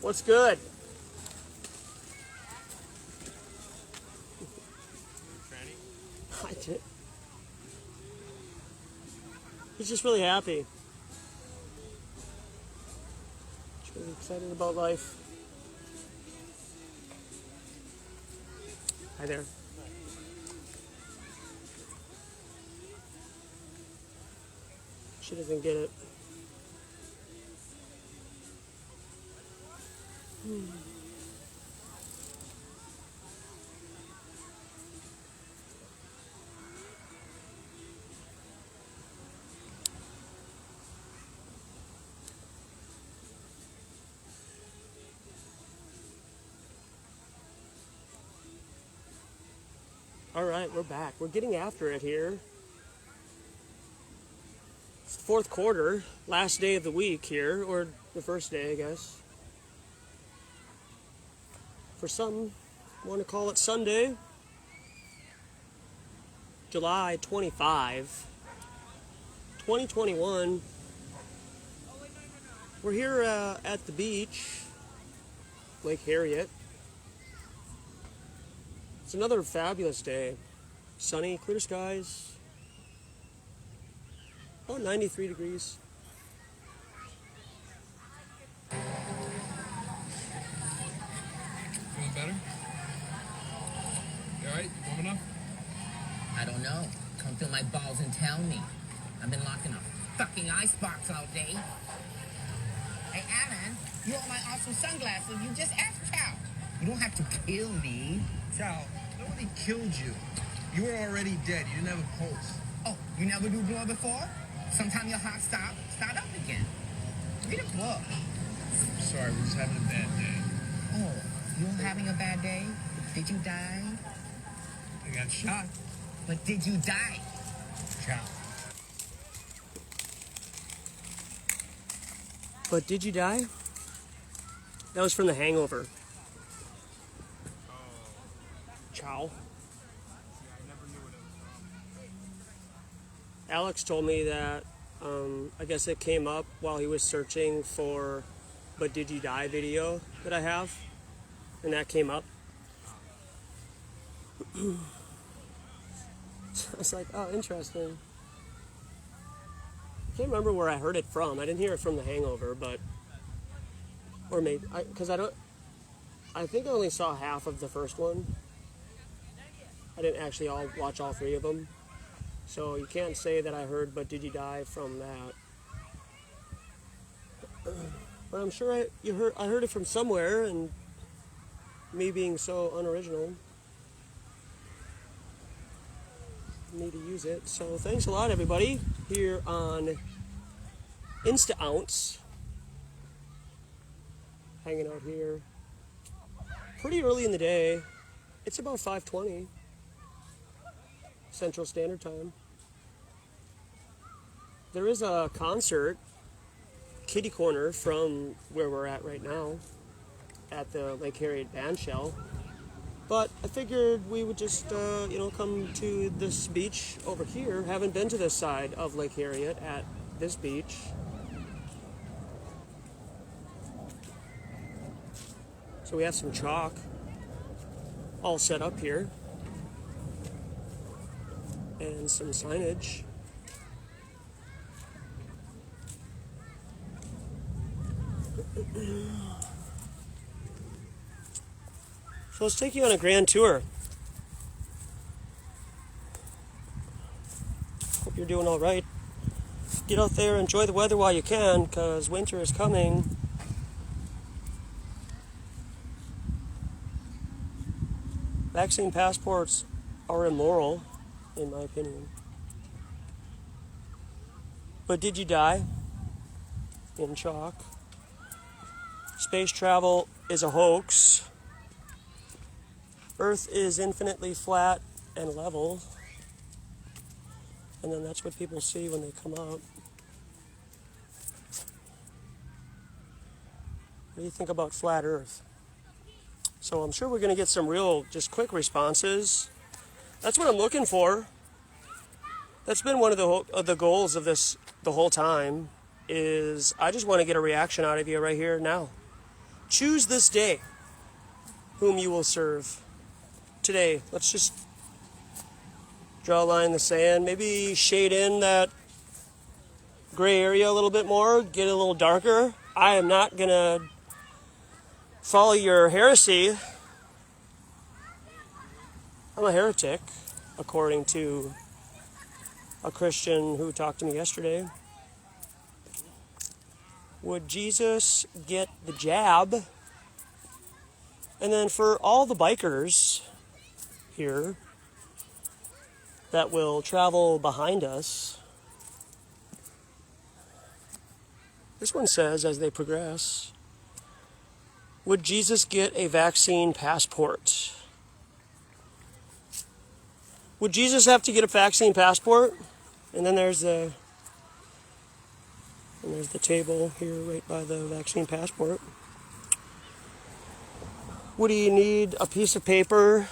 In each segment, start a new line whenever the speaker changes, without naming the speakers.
What's good? I did. He's just really happy. He's really excited about life. Hi there. She doesn't get it. All right, we're back. We're getting after it here. It's the fourth quarter, last day of the week here, or the first day, I guess. For some, want to call it Sunday, July 25, 2021. We're here at the beach, Lake Harriet. It's another fabulous day. Sunny, clear skies. About 93 degrees.
Feeling better? You alright? Warm enough?
I don't know. Come feel my balls and tell me. I've been locked in a fucking icebox all day. Hey, Alan, you want my awesome sunglasses? You just asked Chow. You don't have to kill me.
Chow, nobody killed you. You were already dead. You didn't have a pulse.
Oh, you never do blow before? Sometime your heart start up again. Read a book.
Sorry, we're just having a bad day.
Oh, you're having a bad day? Did you die?
I got shot.
But did you die?
Chow.
But did you die? That was from The Hangover. Chow. Alex told me that I guess it came up while he was searching for But Did You Die video that I have, and that came up. I was like, oh, interesting. I can't remember where I heard it from. I didn't hear it from The Hangover, but, or maybe, because I think I only saw half of the first one. I didn't actually watch all three of them. So you can't say that I heard But Did You Die from that. But I'm sure I heard it from somewhere, and me being so unoriginal, need to use it. So thanks a lot, everybody, here on Insta Ounce. Hanging out here pretty early in the day. It's about 5:20 Central Standard Time. There is a concert kitty corner from where we're at right now at the Lake Harriet band shell, but I figured we would just come to this beach over here. Haven't been to this side of Lake Harriet at this beach. So we have some chalk all set up here and some signage. So let's take you on a grand tour. Hope you're doing all right. Get out there, enjoy the weather while you can, because winter is coming. Vaccine passports are immoral, in my opinion. But did you die? In chalk. Space travel is a hoax. Earth is infinitely flat and level. And then that's what people see when they come up. What do you think about flat Earth? So I'm sure we're going to get some real, just quick responses. That's what I'm looking for. That's been one of the goals of this the whole time, is I just want to get a reaction out of you right here now. Choose this day whom you will serve. Today, let's just draw a line in the sand. Maybe shade in that gray area a little bit more, get it a little darker. I am not going to follow your heresy. I'm a heretic, according to a Christian who talked to me yesterday. Would Jesus get the jab? And then for all the bikers here that will travel behind us, this one says, as they progress, would Jesus get a vaccine passport? Would Jesus have to get a vaccine passport? And then there's the table here right by the vaccine passport. Would he need a piece of paper?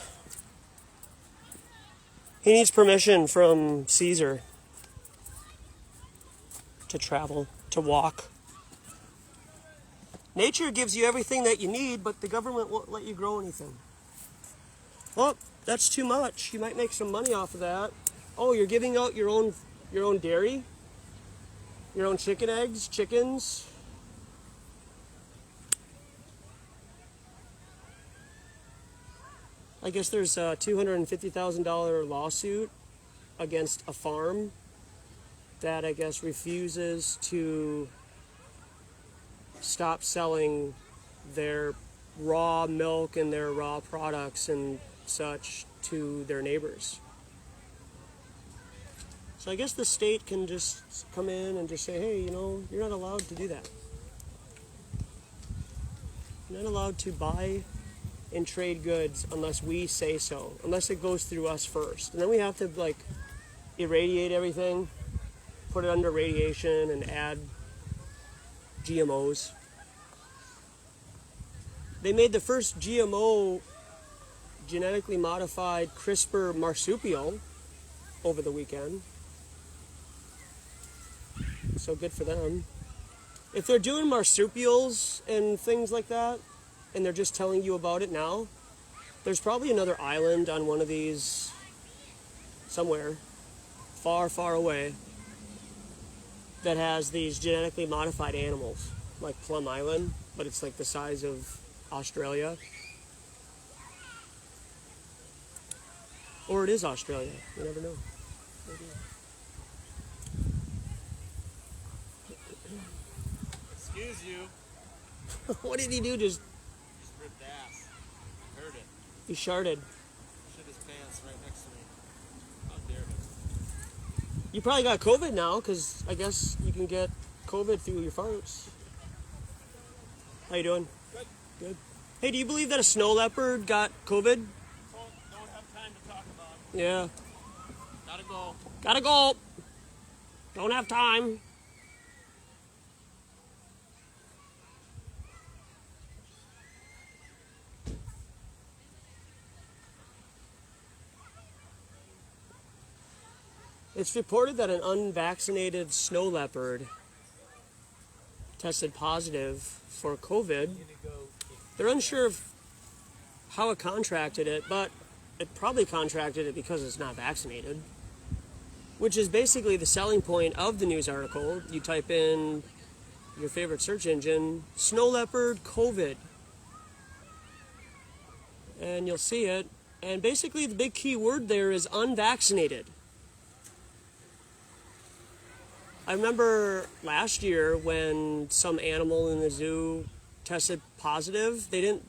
He needs permission from Caesar to travel, to walk. Nature gives you everything that you need, but the government won't let you grow anything. Well, that's too much. You might make some money off of that. Oh, you're giving out your own dairy? Your own chicken eggs, chickens? I guess there's a $250,000 lawsuit against a farm that I guess refuses to stop selling their raw milk and their raw products and such to their neighbors. So I guess the state can just come in and just say, hey, you're not allowed to do that. You're not allowed to buy and trade goods unless we say so, unless it goes through us first. And then we have to irradiate everything, put it under radiation and add GMOs. They made the first GMO genetically modified CRISPR marsupial over the weekend. So good for them. If they're doing marsupials and things like that, and they're just telling you about it now, there's probably another island on one of these somewhere, far, far away, that has these genetically modified animals, like Plum Island, but it's like the size of Australia. Or it is Australia, you never know. Maybe.
Excuse you.
What did he do? Just
ripped ass. Heard it.
he sharted.
Shit his pants right next to me. How dare him.
You probably got COVID now, because I guess you can get COVID through your farts. How you doing?
Good.
Good. Hey, do you believe that a snow leopard got COVID?
Don't have time to talk about it.
Yeah.
Gotta go.
Gotta go. Don't have time. It's reported that an unvaccinated snow leopard tested positive for COVID. They're unsure of how it contracted it, but it probably contracted it because it's not vaccinated, which is basically the selling point of the news article. You type in your favorite search engine, snow leopard COVID, and you'll see it. And basically the big key word there is unvaccinated. I remember last year when some animal in the zoo tested positive, they didn't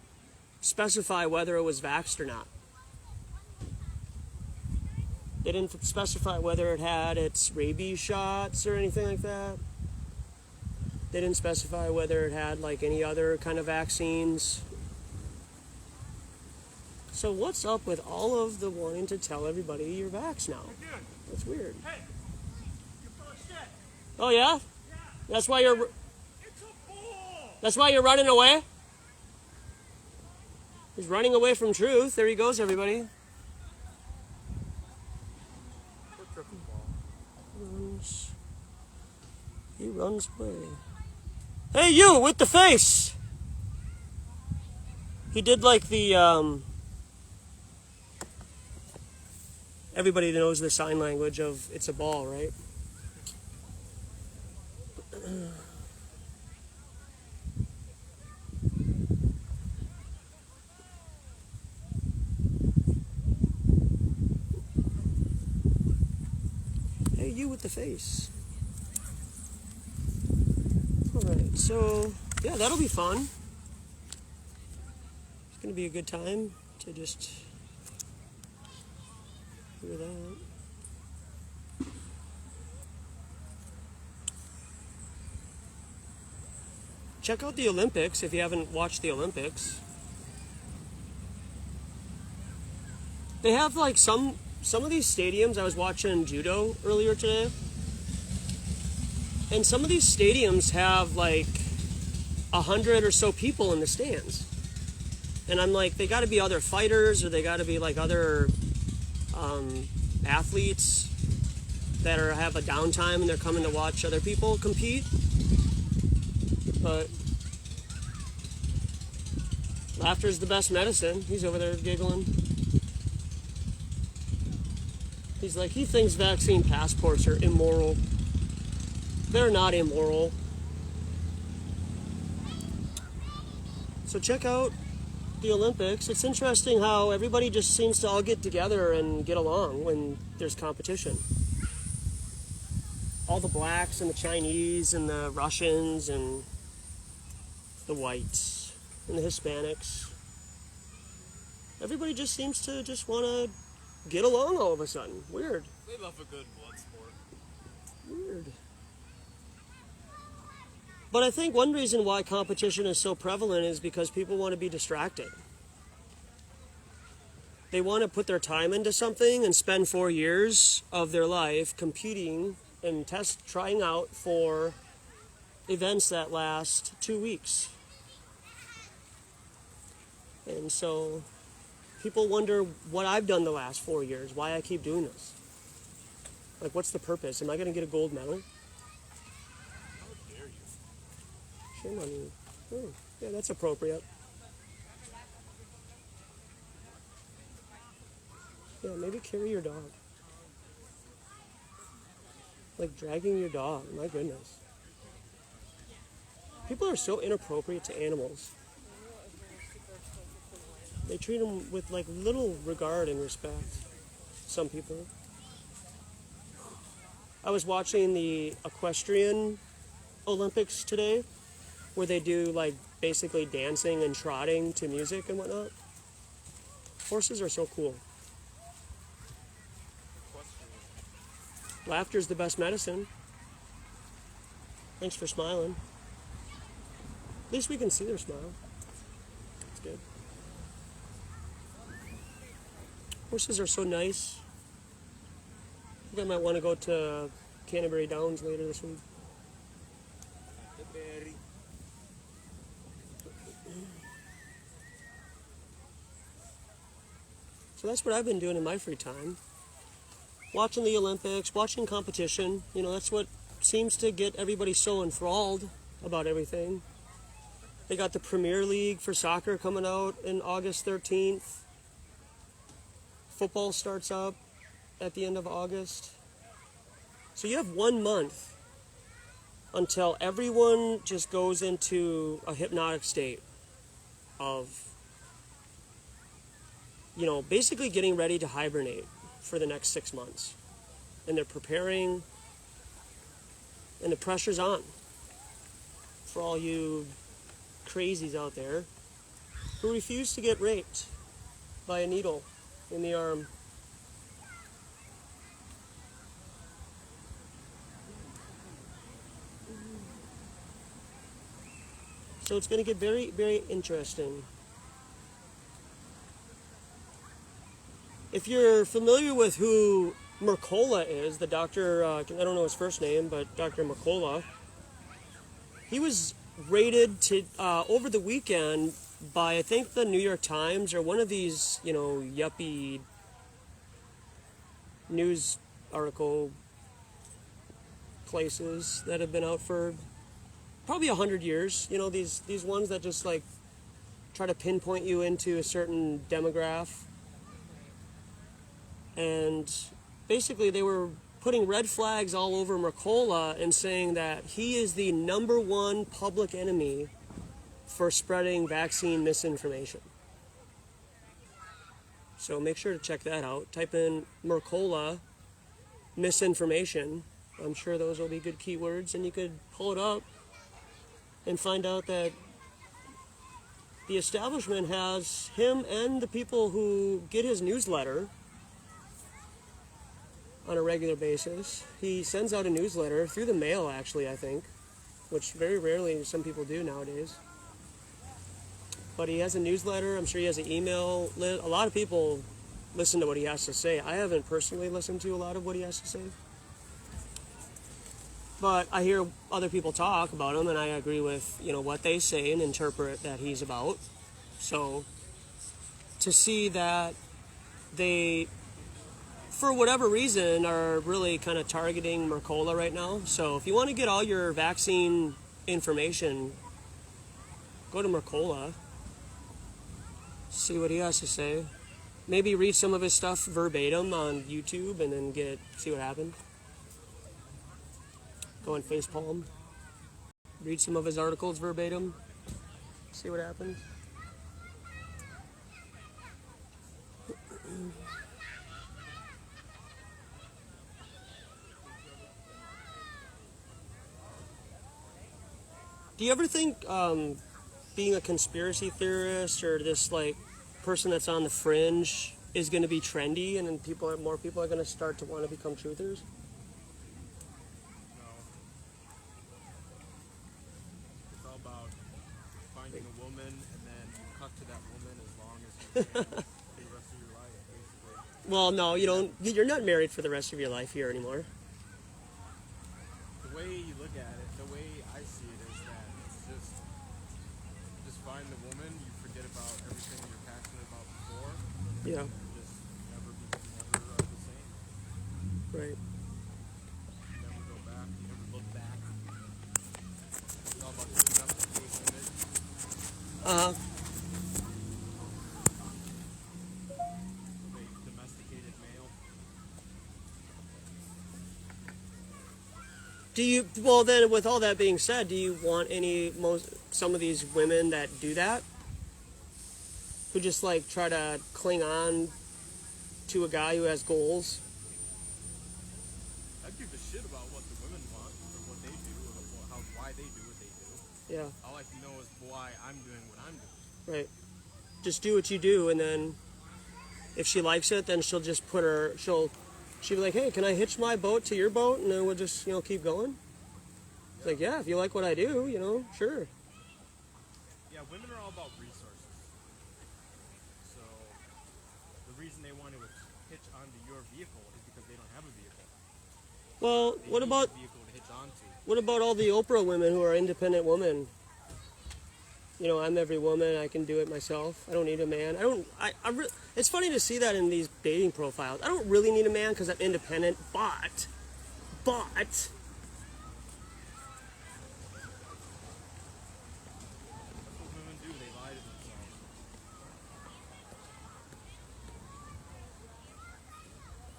specify whether it was vaxxed or not. They didn't specify whether it had its rabies shots or anything like that. They didn't specify whether it had any other kind of vaccines. So what's up with all of the wanting to tell everybody you're vaxxed now? That's weird.
Hey, you're full of shit.
Oh yeah?
Yeah.
That's why you're
It's a bull.
That's why you're running away? He's running away from truth. There he goes, everybody. He runs away. Hey, you with the face! He did like the, everybody knows the sign language of it's a ball, right? Hey, you with the face. Alright, so, yeah, that'll be fun. It's going to be a good time to just hear that. Check out the Olympics if you haven't watched the Olympics. They have like some of these stadiums. I was watching judo earlier today. And some of these stadiums have like 100 or so people in the stands. And I'm like, they got to be other fighters, or they got to be like other athletes that have a downtime and they're coming to watch other people compete. But laughter's the best medicine. He's over there giggling. He's like, he thinks vaccine passports are immoral. They're not immoral. So check out the Olympics. It's interesting how everybody just seems to all get together and get along when there's competition. All the blacks and the Chinese and the Russians and the whites and the Hispanics. Everybody just seems to just want to get along all of a sudden. Weird.
They love a good blood sport.
Weird. But I think one reason why competition is so prevalent is because people want to be distracted. They want to put their time into something and spend 4 years of their life competing and trying out for events that last 2 weeks. And so people wonder what I've done the last 4 years, why I keep doing this. Like, what's the purpose? Am I going to get a gold medal?
How dare you?
Shame on you. Oh, yeah, that's appropriate. Yeah, maybe carry your dog. Like dragging your dog, my goodness. People are so inappropriate to animals. They treat them with like little regard and respect. Some people. I was watching the equestrian Olympics today, where they do like basically dancing and trotting to music and whatnot. Horses are so cool. Laughter's the best medicine. Thanks for smiling. At least we can see their smile. That's good. Horses are so nice. I think I might want to go to Canterbury Downs later this week. So that's what I've been doing in my free time. Watching the Olympics, watching competition. You know, that's what seems to get everybody so enthralled about everything. They got the Premier League for soccer coming out in August 13th. Football starts up at the end of August. So you have 1 month until everyone just goes into a hypnotic state of, you know, basically getting ready to hibernate for the next 6 months. And they're preparing, and the pressure's on for all you crazies out there who refuse to get raped by a needle in the arm. So it's going to get very, very interesting. If you're familiar with who Mercola is, the doctor, I don't know his first name, but Dr. Mercola, he was rated to over the weekend by, I think, the New York Times or one of these, you know, yuppie news article places that have been out for probably 100 years. You know, these ones that just like try to pinpoint you into a certain demographic. And basically they were putting red flags all over Mercola and saying that he is the #1 public enemy for spreading vaccine misinformation. So make sure to check that out. Type in Mercola misinformation. I'm sure those will be good keywords, and you could pull it up and find out that the establishment has him and the people who get his newsletter on a regular basis. He sends out a newsletter through the mail, actually, I think, which very rarely some people do nowadays. But he has a newsletter. I'm sure he has an email list. A lot of people listen to what he has to say. I haven't personally listened to a lot of what he has to say, but I hear other people talk about him, and I agree with, you know, what they say and interpret that he's about. So to see that they, for whatever reason, are really kind of targeting Mercola right now. So if you want to get all your vaccine information, go to Mercola, see what he has to say. Maybe read some of his stuff verbatim on YouTube and then see what happened. Go on facepalm, read some of his articles verbatim, see what happens. Do you ever think being a conspiracy theorist or this like person that's on the fringe is going to be trendy, and then more people are going to start to want to become truthers?
No. It's all about finding a woman and then you cut to that woman as long as you can for the rest of your life, basically.
Well, no, you don't. You're not married for the rest of your life here anymore.
The way you look at it, the way I see it is that it's just find the woman, you forget about everything you're passionate about before.
Yeah.
You just never are the same.
Right.
You never go back, you never look back. It's all about cleaning up the case image. Of a domesticated male.
Well then, with all that being said, do you want some of these women that do that? Who just like try to cling on to a guy who has goals?
I give a shit about what the women want or what they do or why they do what they do.
Yeah.
All I like to know is why I'm doing what I'm doing.
Right. Just do what you do, and then if she likes it, then she'll just she'll be like, hey, can I hitch my boat to your boat, and then we'll just, keep going? It's like, yeah, if you like what I do, sure.
Yeah, women are all about resources. So the reason they want to hitch onto your vehicle is because they don't have a vehicle.
Well,
They
what
need
about
a vehicle to hitch onto?
what about all the Oprah women who are independent women? I'm every woman. I can do it myself. I don't need a man. It's funny to see that in these dating profiles. I don't really need a man because I'm independent, but
That's what women do. They lie to themselves.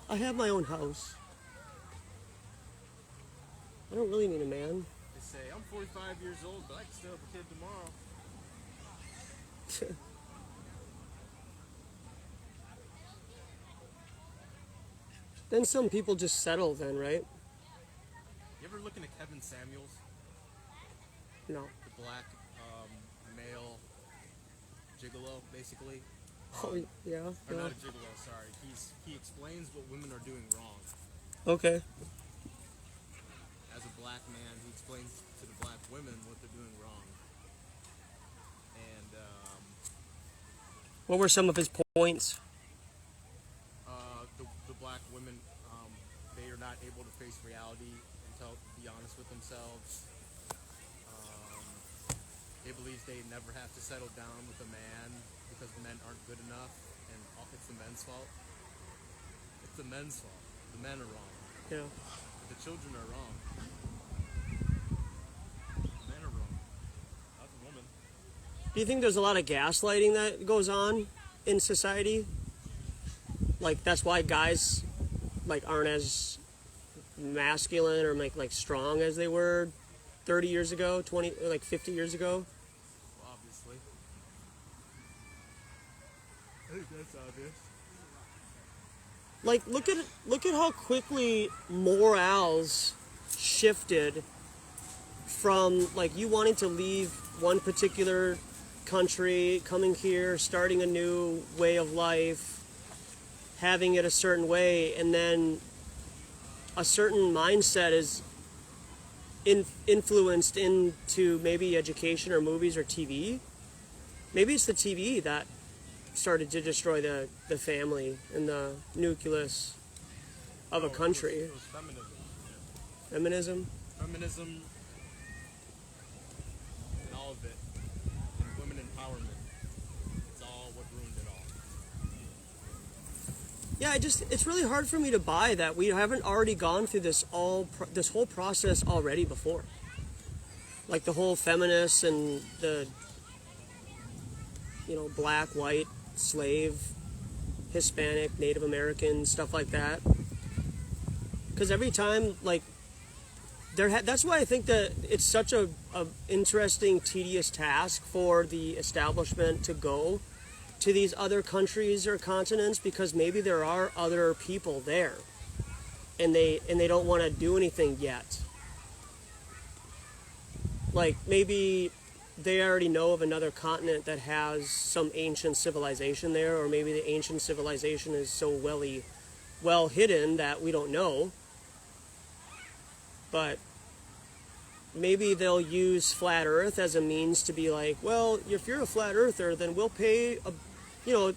I have my own house. I don't really need a man.
They say, I'm 45 years old, but I can still have a kid tomorrow.
Then some people just settle then, right?
You ever look into Kevin Samuels?
No.
The black male gigolo, basically.
Oh, yeah.
Or not a gigolo, sorry. He explains what women are doing wrong.
Okay.
As a black man, he explains to the black women what they're doing wrong. And
What were some of his points?
the black women, they are not able to face reality and be honest with themselves. They believe they never have to settle down with a man because men aren't good enough, and it's the men's fault. It's the men's fault. The men are wrong.
Yeah.
The children are wrong. Men are wrong. Not the woman.
Do you think there's a lot of gaslighting that goes on in society? Like that's why guys like aren't as masculine or like strong as they were 30 years ago, 20 like 50 years ago?
Well, obviously. I think that's obvious.
Like look at how quickly morals shifted from like you wanting to leave one particular country, coming here, starting a new way of life, having it a certain way, and then a certain mindset is influenced into maybe education or movies or TV. Maybe it's the TV that started to destroy the family and the nucleus of a country.
It was feminism.
Feminism?
Feminism and all of it. And women empowerment. It's all what ruined it all.
Yeah, it's really hard for me to buy that we haven't already gone through this whole process already before. Like the whole feminists and the black, white, slave, Hispanic, Native American, stuff like that. Because every time, like, that's why I think that it's such a interesting, tedious task for the establishment to go to these other countries or continents, because maybe there are other people there and they don't want to do anything yet. Like maybe they already know of another continent that has some ancient civilization there, or maybe the ancient civilization is so well hidden that we don't know. But maybe they'll use flat Earth as a means to be like, well, if you're a flat Earther, then we'll pay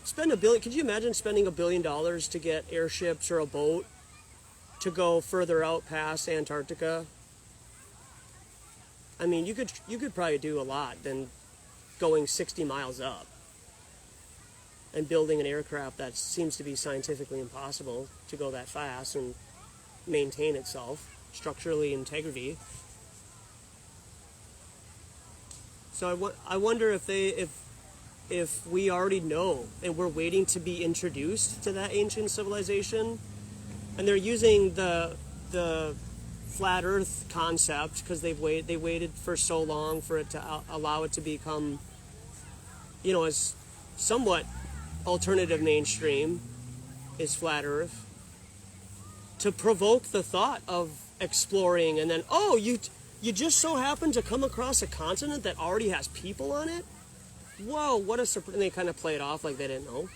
spend $1 billion. Could you imagine spending $1 billion to get airships or a boat to go further out past Antarctica? I mean, you could probably do a lot than going 60 miles up and building an aircraft that seems to be scientifically impossible to go that fast and maintain itself, structurally integrity. So I wonder if we already know and we're waiting to be introduced to that ancient civilization, and they're using the flat Earth concept because they waited for so long for it to allow it to become, as somewhat alternative mainstream is flat Earth, to provoke the thought of exploring, and then you just so happen to come across a continent that already has people on it. Whoa, what a surprise! And they kind of play it off like they didn't know.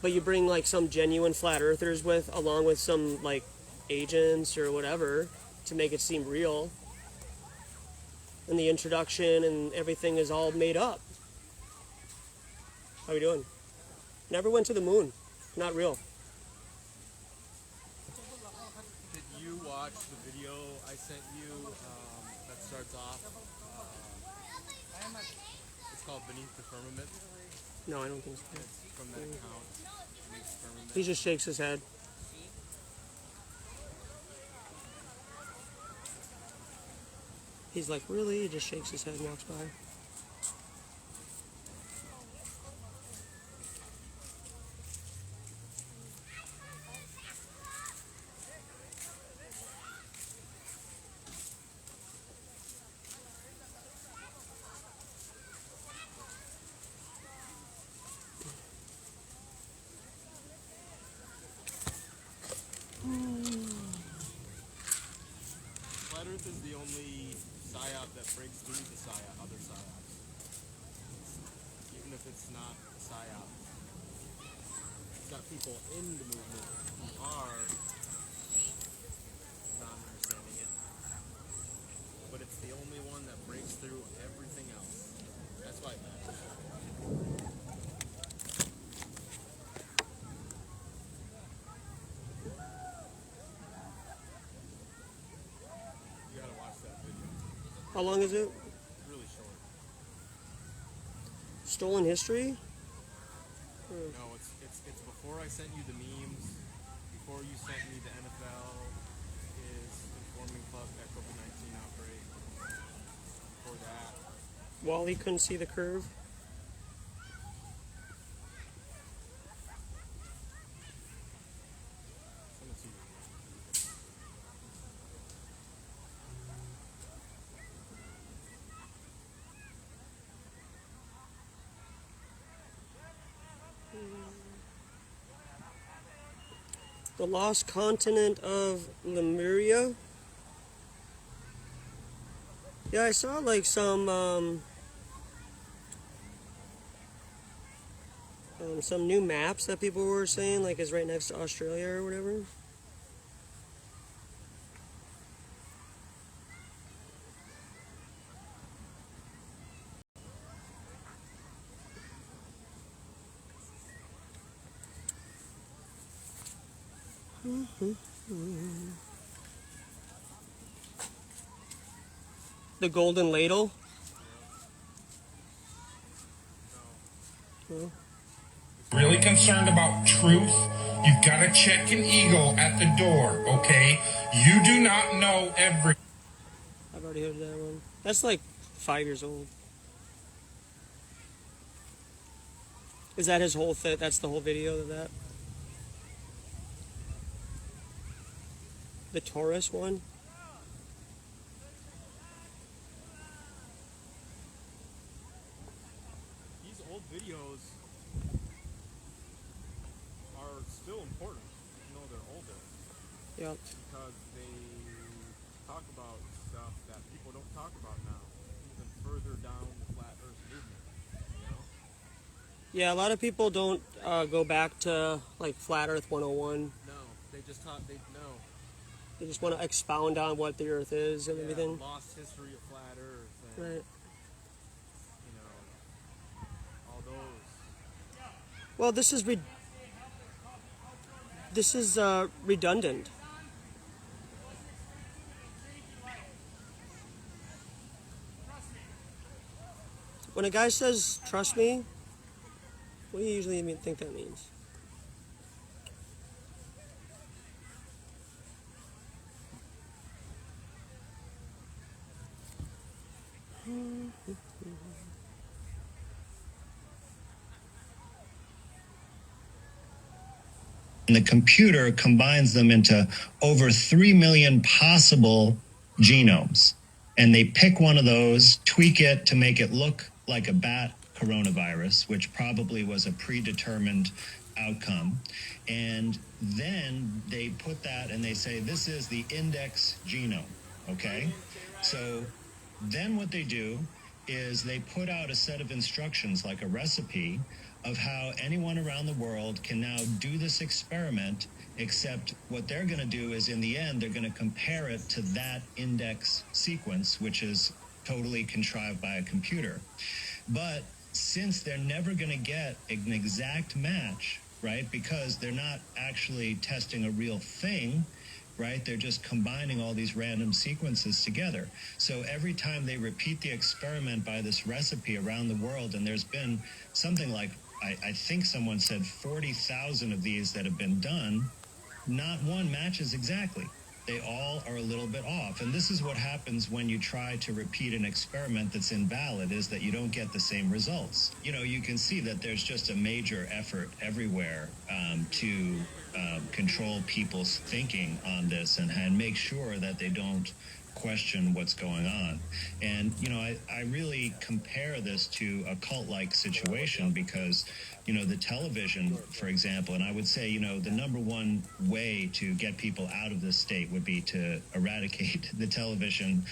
But you bring like some genuine flat earthers along with some like agents or whatever to make it seem real. And the introduction and everything is all made up. How we doing? Never went to the moon. Not real.
Did you watch the video I sent you that starts off? It's called Beneath the Firmament.
No, I don't think so.
It's from that account. Beneath the Firmament.
He just shakes his head. He's like, really? He just shakes his head and walks by.
Flat Earth is the only psyop that breaks through the other psyops. Even if it's not a psyop. It's got people in the movement who are not understanding it. But it's the only one that breaks through everything else. That's why it matters. You gotta watch that video.
How long is it?
It's really short.
Stolen history?
No, it's before I sent you the memes, before you sent me the NFL is informing Club that COVID-19 outbreak. Before that,
Wally couldn't see the curve.
Send it to you.
The lost continent of Lemuria. Yeah, I saw like some new maps that people were saying like is right next to Australia or whatever. The golden ladle. No.
Really concerned about truth, you've got to check an ego at the door, okay? You do not know every...
I've already heard that one. That's like 5 years old. Is that his whole thing? That's the whole video of that? The Taurus one?
These old videos are still important, even though they're older.
Yeah.
Because they talk about stuff that people don't talk about now, even further down the flat Earth movement. You know?
Yeah, a lot of people don't go back to like Flat Earth 101.
No, they just taught. They know.
They just want to expound on what the Earth is and everything.
Lost history of flat Earth. And,
Right.
You know, all those.
Well, this is redundant. When a guy says "trust me," what do you usually think that means?
And the computer combines them into over 3 million possible genomes. And they pick one of those, tweak it to make it look like a bat coronavirus, which probably was a predetermined outcome. And then they put that and they say, this is the index genome, okay? So then what they do is they put out a set of instructions, like a recipe, of how anyone around the world can now do this experiment, except what they're going to do is, in the end, they're going to compare it to that index sequence, which is totally contrived by a computer. But since they're never going to get an exact match, right, because they're not actually testing a real thing, right? They're just combining all these random sequences together. So every time they repeat the experiment by this recipe around the world, and there's been something like, I think someone said 40,000 of these that have been done, not one matches exactly. They all are a little bit off. And this is what happens when you try to repeat an experiment that's invalid, is that you don't get the same results. You know, you can see that there's just a major effort everywhere to control people's thinking on this and make sure that they don't question what's going on. And, you know, I really compare this to a cult-like situation because, you know, the television, for example, and I would say, you know, the number one way to get people out of this state would be to eradicate the television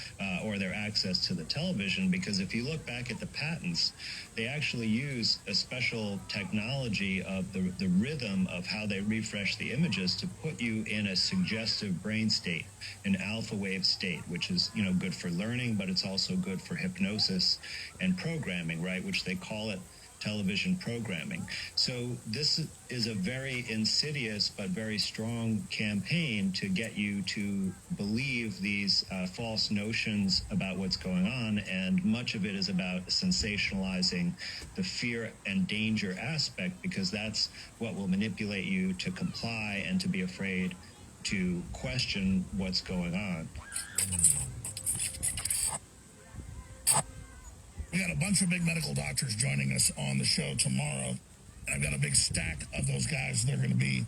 or their access to the television, because if you look back at the patents, they actually use a special technology of the rhythm of how they refresh the images to put you in a suggestive brain state, an alpha wave state, which is, you know, good for learning, but it's also good for hypnosis and programming, right, which they call it television programming. So this is a very insidious but very strong campaign to get you to believe these false notions about what's going on, and much of it is about sensationalizing the fear and danger aspect, because that's what will manipulate you to comply and to be afraid to question what's going on.
We got a bunch of big medical doctors joining us on the show tomorrow. And I've got a big stack of those guys that are going to be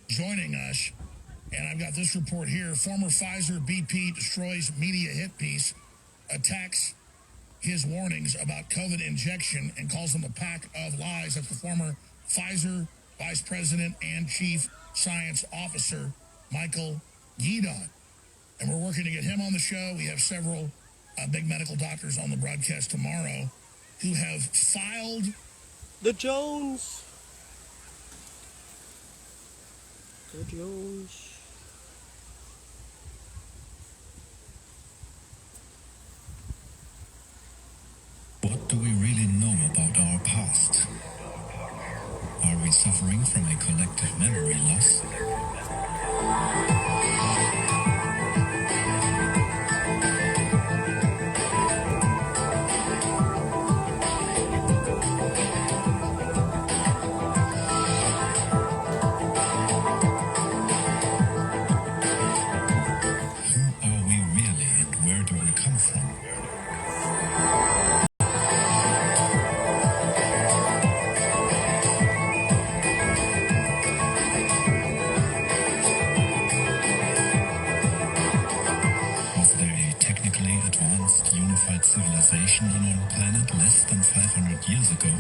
joining us. And I've got this report here. Former Pfizer BP destroys media hit piece, attacks his warnings about COVID injection and calls them a pack of lies. That's the former Pfizer Vice President and Chief Science Officer, Michael Yeadon. And we're working to get him on the show. We have several big medical doctors on the broadcast tomorrow who have filed
The Jones.
What do we really know about our past? Are we suffering from a collective memory loss? Who are we really and where do we come from? Was there a technically advanced unified civilization on our planet less than 500 years ago?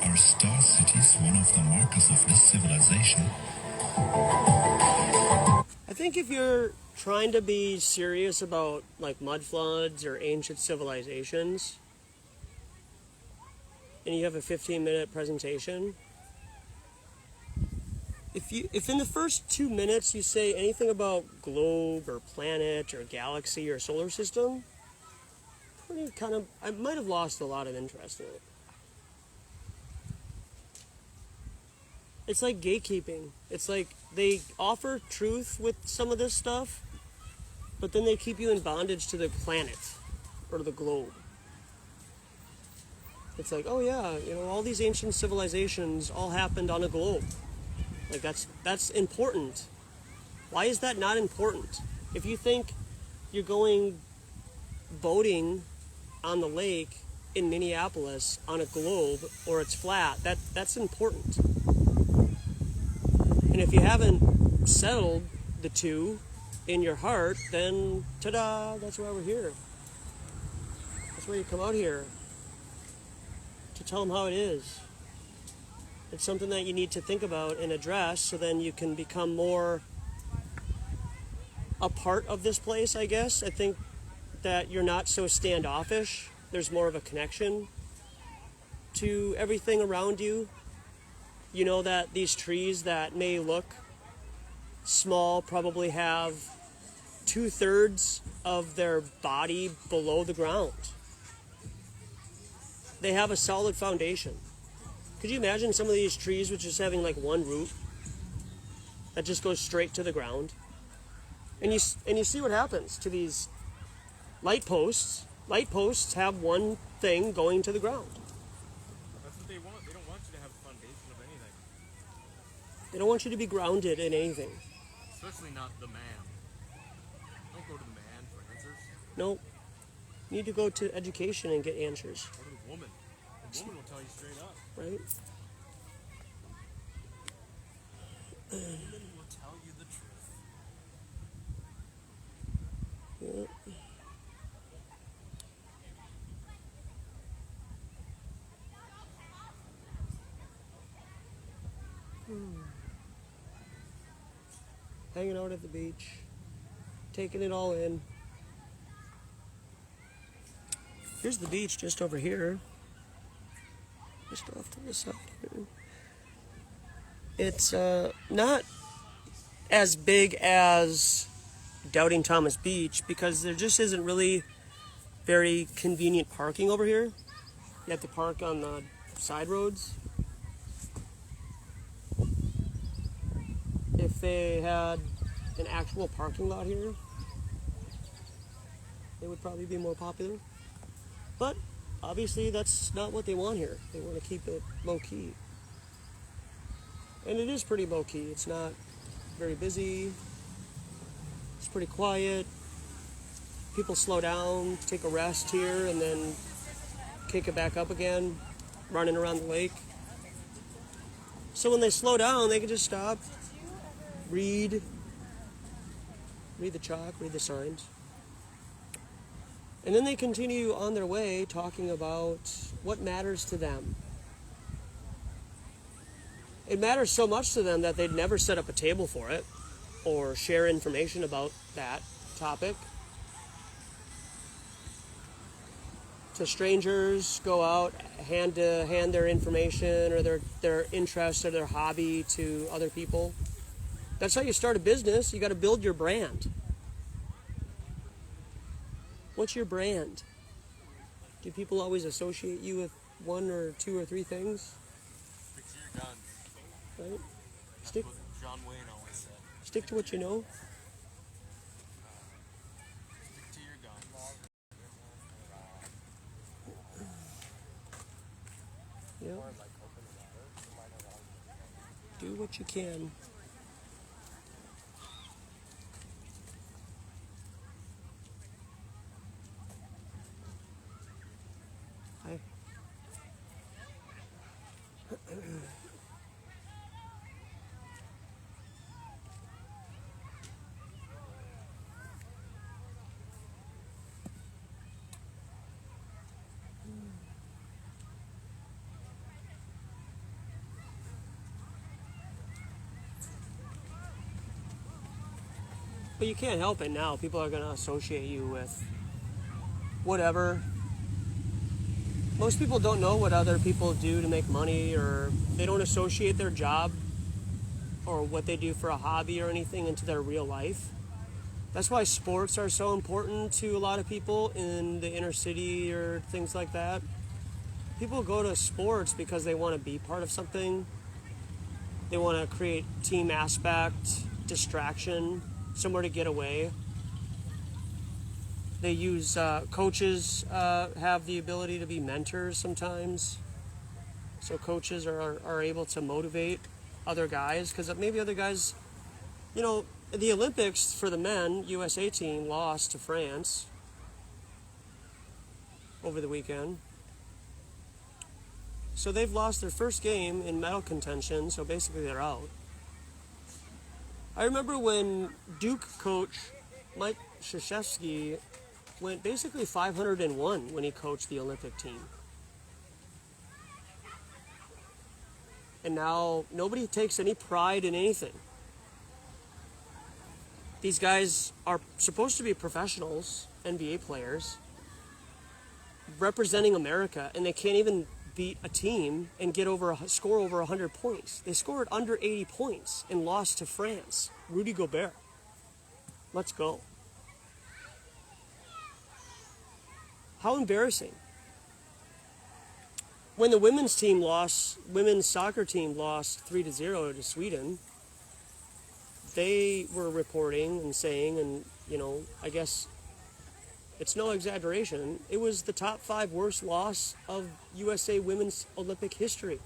Are star cities one of the markers of this civilization?
I think if you're trying to be serious about like mud floods or ancient civilizations, and you have a 15-minute presentation, if in the first 2 minutes you say anything about globe or planet or galaxy or solar system, I might have lost a lot of interest in it. It's like gatekeeping. It's like they offer truth with some of this stuff, but then they keep you in bondage to the planet or the globe. It's like, oh yeah, you know, all these ancient civilizations all happened on a globe. Like that's important. Why is that not important? If you think you're going boating on the lake in Minneapolis on a globe or it's flat, that's important. And if you haven't settled the two in your heart, then ta-da, that's why we're here. That's why you come out here, to tell them how it is. It's something that you need to think about and address so then you can become more a part of this place, I guess. I think that you're not so standoffish. There's more of a connection to everything around you. You know that these trees that may look small probably have 2/3 of their body below the ground. They have a solid foundation. Could you imagine some of these trees with just having like one root that just goes straight to the ground? And you see what happens to these light posts. Light posts have one thing going to the ground.
That's what they want. They don't want you to have a foundation of anything.
They don't want you to be grounded in anything.
Especially not the man. Don't go to the man for answers.
No. You need to go to education and get answers.
Go to the woman. The woman will tell you straight up.
Right?
The woman will tell you the truth.
Yeah. Hanging out at the beach, taking it all in. Here's the beach just over here. Just off to the side here. It's not as big as Doubting Thomas Beach because there just isn't really very convenient parking over here. You have to park on the side roads. If they had an actual parking lot here, they would probably be more popular. But obviously that's not what they want here. They want to keep it low-key. And it is pretty low-key. It's not very busy. It's pretty quiet. People slow down, take a rest here, and then kick it back up again, running around the lake. So when they slow down, they can just stop, read the chalk, read the signs. And then they continue on their way talking about what matters to them. It matters so much to them that they'd never set up a table for it or share information about that topic. So strangers go out, hand their information or their interest or their hobby to other people. That's how you start a business. You got to build your brand. What's your brand? Do people always associate you with one or two or three things?
Stick to your guns.
Right?
That's what John Wayne always said.
Stick to what you know.
Stick to your guns.
Yeah. Do what you can. Hi. But you can't help it now. People are going to associate you with whatever. Most people don't know what other people do to make money, or they don't associate their job or what they do for a hobby or anything into their real life. That's why sports are so important to a lot of people in the inner city or things like that. People go to sports because they want to be part of something. They want to create team aspect, distraction, somewhere to get away. They use coaches have the ability to be mentors sometimes. So coaches are able to motivate other guys, because maybe other guys, you know, the Olympics for the men, USA team lost to France over the weekend. So they've lost their first game in medal contention, so basically they're out. I remember when Duke coach Mike Krzyzewski went basically 501 when he coached the Olympic team. And now nobody takes any pride in anything. These guys are supposed to be professionals, NBA players, representing America, and they can't even beat a team and score over 100 points. They scored under 80 points and lost to France. Rudy Gobert. Let's go. How embarrassing. When the women's soccer team lost 3-0 to Sweden, they were reporting and saying, and you know, I guess it's no exaggeration, it was the top 5 worst loss of USA women's Olympic history.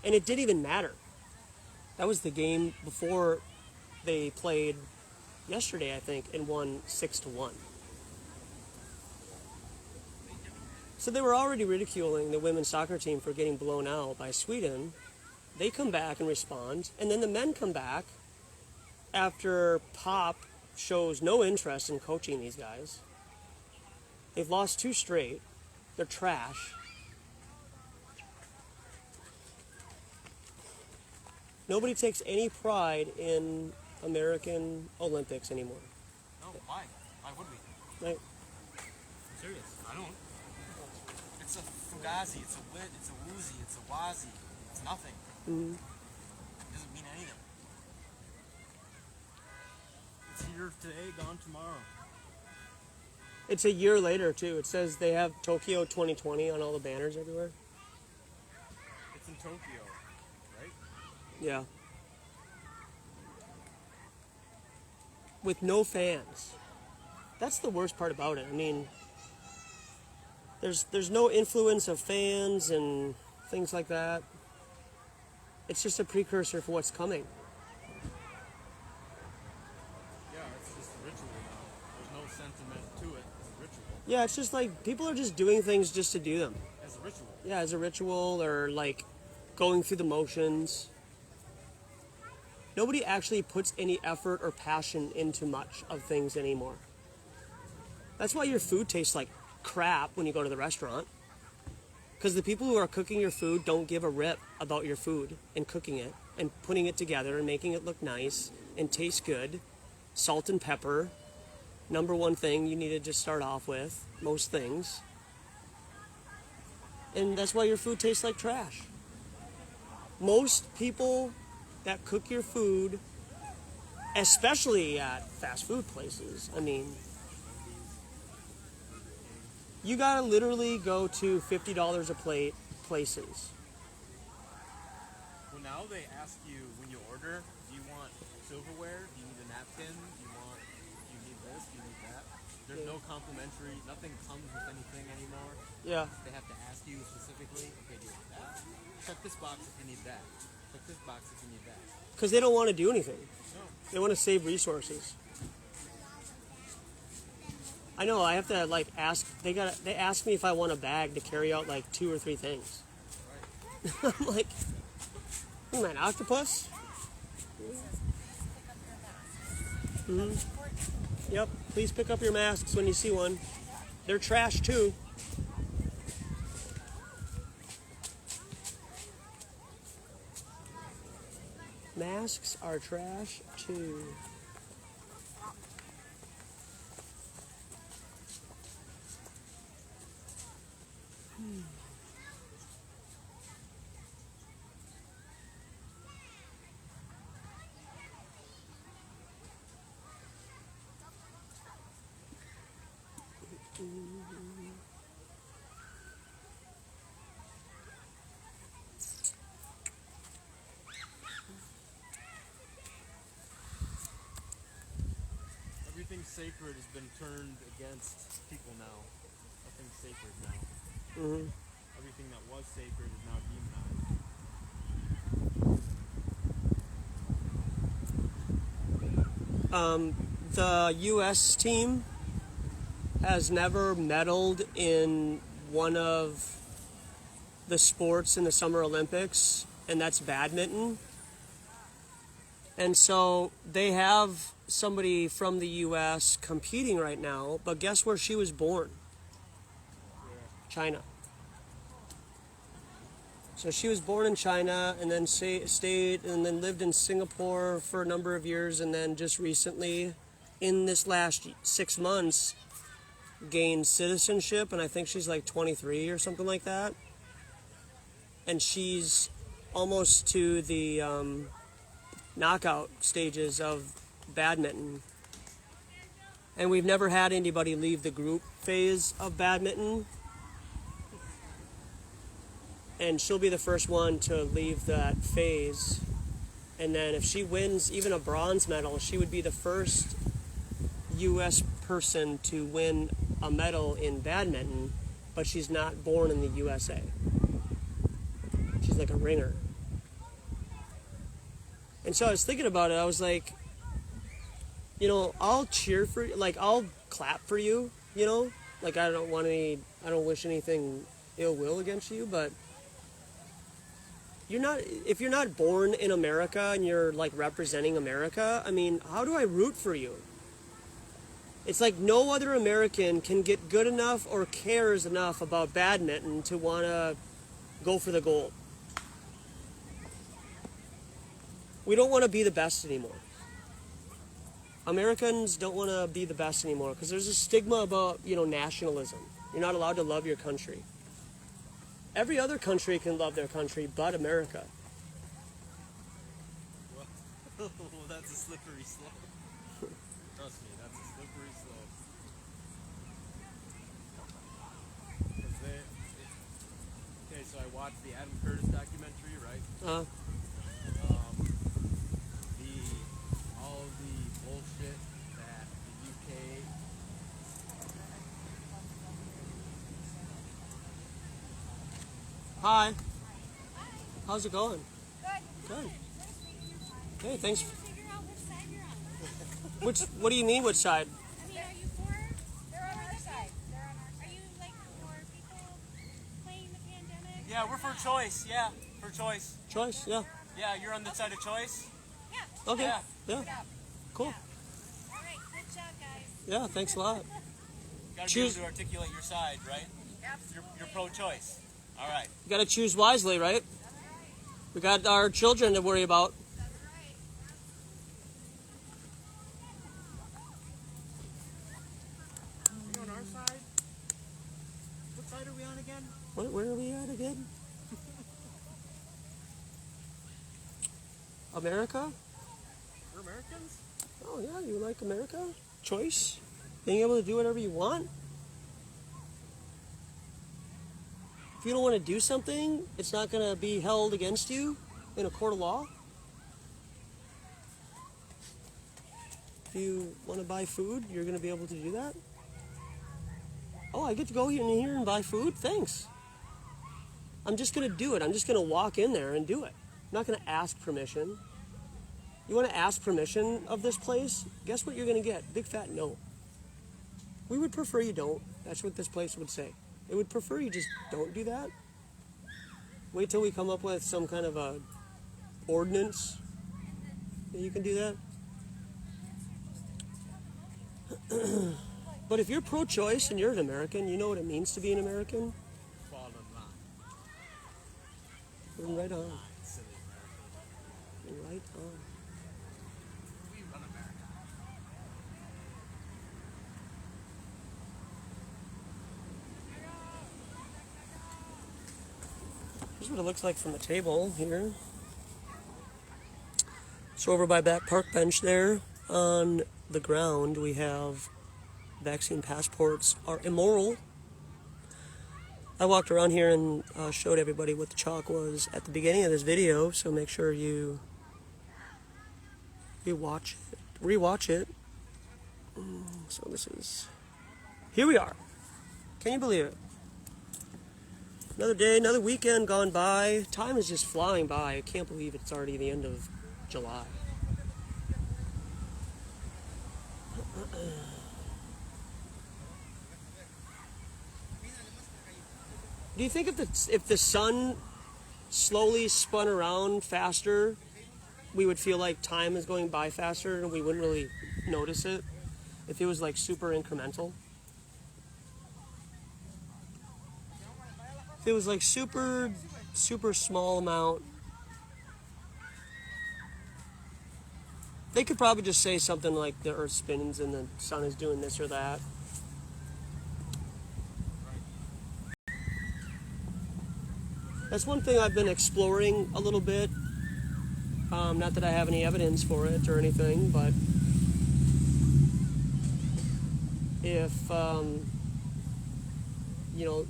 And it didn't even matter. That was the game before they played yesterday, I think, and won 6-1. So they were already ridiculing the women's soccer team for getting blown out by Sweden. They come back and respond, and then the men come back after Pop shows no interest in coaching these guys. They've lost 2 straight. They're trash. Nobody takes any pride in American Olympics anymore.
No, why? Why would we?
Right?
I'm serious. I don't. It's a fugazi, it's a wit, it's a woozy, it's a wazi. It's nothing.
Mm-hmm.
It doesn't mean anything. It's here today, gone tomorrow.
It's a year later, too. It says they have Tokyo 2020 on all the banners everywhere.
It's in Tokyo, right?
Yeah. With no fans. That's the worst part about it. I mean, there's no influence of fans and things like that. It's just a precursor for what's coming.
Yeah, it's just
Yeah, it's just like people are just doing things just to do them.
As a ritual.
Yeah, as a ritual or like going through the motions. Nobody actually puts any effort or passion into much of things anymore. That's why your food tastes like crap when you go to the restaurant. Because the people who are cooking your food don't give a rip about your food and cooking it and putting it together and making it look nice and taste good. Salt and pepper, number one thing you need to just start off with, most things. And that's why your food tastes like trash. Most people that cook your food, especially at fast food places, I mean, you gotta literally go to $50 a plate places.
Well, now they ask you when you order, do you want silverware? Do you need a napkin? Do you need this? Do you need that? There's no complimentary, nothing comes with anything anymore.
Yeah.
They have to ask you specifically, okay, do you want that? Check this box if you need that. Check this box if you need that.
Because they don't want to do anything.
No.
They want to save resources. I know, I have to like ask, they ask me if I want a bag to carry out like 2 or 3 things. Right. I'm like, you an octopus? Mm-hmm. Yep, please pick up your masks when you see one. They're trash too. Masks are trash too.
Everything sacred has been turned against people now. Nothing's sacred now.
Mm-hmm.
Everything that was sacred is now demonized.
The U.S. team has never medaled in one of the sports in the Summer Olympics, and that's badminton. And so they have somebody from the U.S. competing right now, but guess where she was born? China. So she was born in China and then stayed and then lived in Singapore for a number of years, and then just recently, in this last 6 months, gained citizenship, and I think she's like 23 or something like that. And she's almost to the knockout stages of badminton. And we've never had anybody leave the group phase of badminton. And she'll be the first one to leave that phase. And then if she wins even a bronze medal, she would be the first U.S. person to win a medal in badminton, but she's not born in the USA. She's like a ringer. And so I was thinking about it, I was like, you know, I'll cheer for you, like I'll clap for you, you know? Like I don't wish anything ill will against you, but if you're not born in America and you're like representing America, I mean, how do I root for you? It's like no other American can get good enough or cares enough about badminton to want to go for the gold. We don't want to be the best anymore. Americans don't want to be the best anymore because there's a stigma about, you know, nationalism. You're not allowed to love your country. Every other country can love their country but America.
Well, that's a slippery slope. Trust me, that's a slippery slope. Okay, so I watched the Adam Curtis documentary, right? All the bullshit that the UK.
Hi. How's it going? Good. Hey, thanks. What do you mean, which side?
I mean, are you for? They're on our side. They're on
Yeah, we're for choice. Yeah, for choice. Choice, yeah. Yeah, you're on the side of choice? Yeah. Okay. Yeah. Cool.
All right, good job, guys.
Yeah, thanks a lot.
Gotta be able to articulate your side, right? You're pro-choice. All right.
You gotta choose wisely, right? We got our children to worry about.
You on our side? What side are we on again?
Where are we at again? America?
We're Americans?
Oh yeah, you like America? Choice? Being able to do whatever you want? If you don't want to do something, it's not going to be held against you in a court of law. If you want to buy food, you're going to be able to do that. Oh, I get to go in here and buy food? Thanks. I'm just going to do it. I'm just going to walk in there and do it. I'm not going to ask permission. You want to ask permission of this place? Guess what you're going to get? Big fat no. We would prefer you don't. That's what this place would say. It would prefer you just don't do that. Wait till we come up with some kind of a ordinance that you can do that. But if you're pro-choice and you're an American, you know what it means to be an American?
Fall in line.
Right on.
Silly American.
Right on.
We run America.
Here's what it looks like from the table here. So over by that park bench there, on the ground, we have vaccine passports are immoral. I walked around here and showed everybody what the chalk was at the beginning of this video, so make sure you rewatch it. So this is, here we are. Can you believe it? Another day, another weekend gone by. Time is just flying by. I can't believe it's already the end of July. Do you think if the sun slowly spun around faster, we would feel like time is going by faster and we wouldn't really notice it? If it was like super incremental? If it was like super small amount, they could probably just say something like the earth spins and the sun is doing this or that. That's one thing I've been exploring a little bit. Not that I have any evidence for it or anything, but if you know,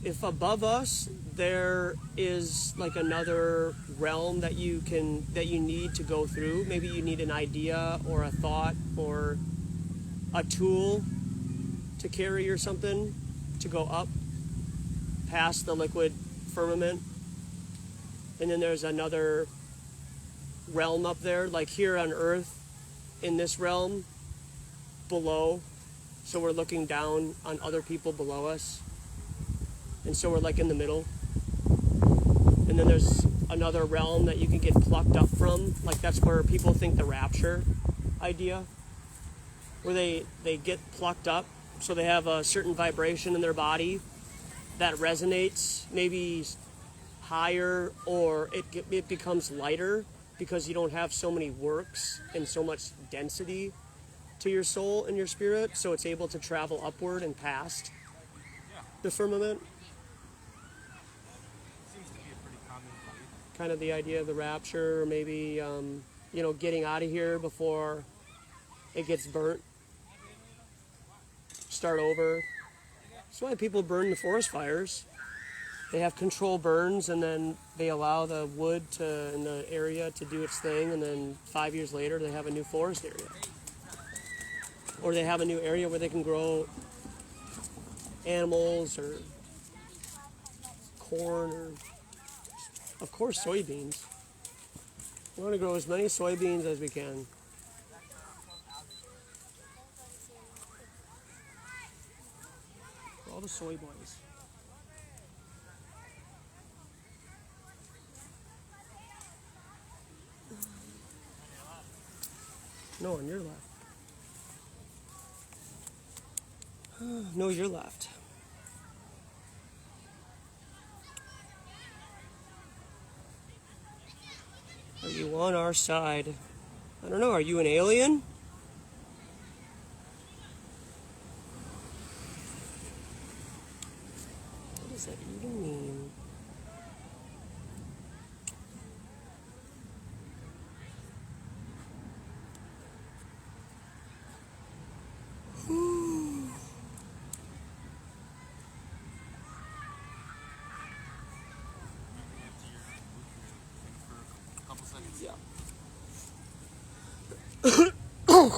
if above us there is like another realm that you need to go through, maybe you need an idea or a thought or a tool to carry or something to go up past the liquid firmament, and then there's another realm up there, like here on Earth, in this realm below, so we're looking down on other people below us, and so we're like in the middle, and then there's another realm that you can get plucked up from, like that's where people think the rapture idea, where they get plucked up, so they have a certain vibration in their body that resonates maybe higher, or it becomes lighter because you don't have so many works and so much density to your soul and your spirit, so it's able to travel upward and past the firmament.
Seems to be a pretty common belief.
Kind of the idea of the rapture, or maybe you know, getting out of here before it gets burnt. Start over. That's why people burn the forest fires. They have control burns, and then they allow the wood in the area to do its thing, and then 5 years later they have a new forest area. Or they have a new area where they can grow animals or corn or, of course, soybeans. We want to grow as many soybeans as we can. All the soy boys. No, on your left. No, your left. Are you on our side? I don't know, are you an alien? What does that even mean?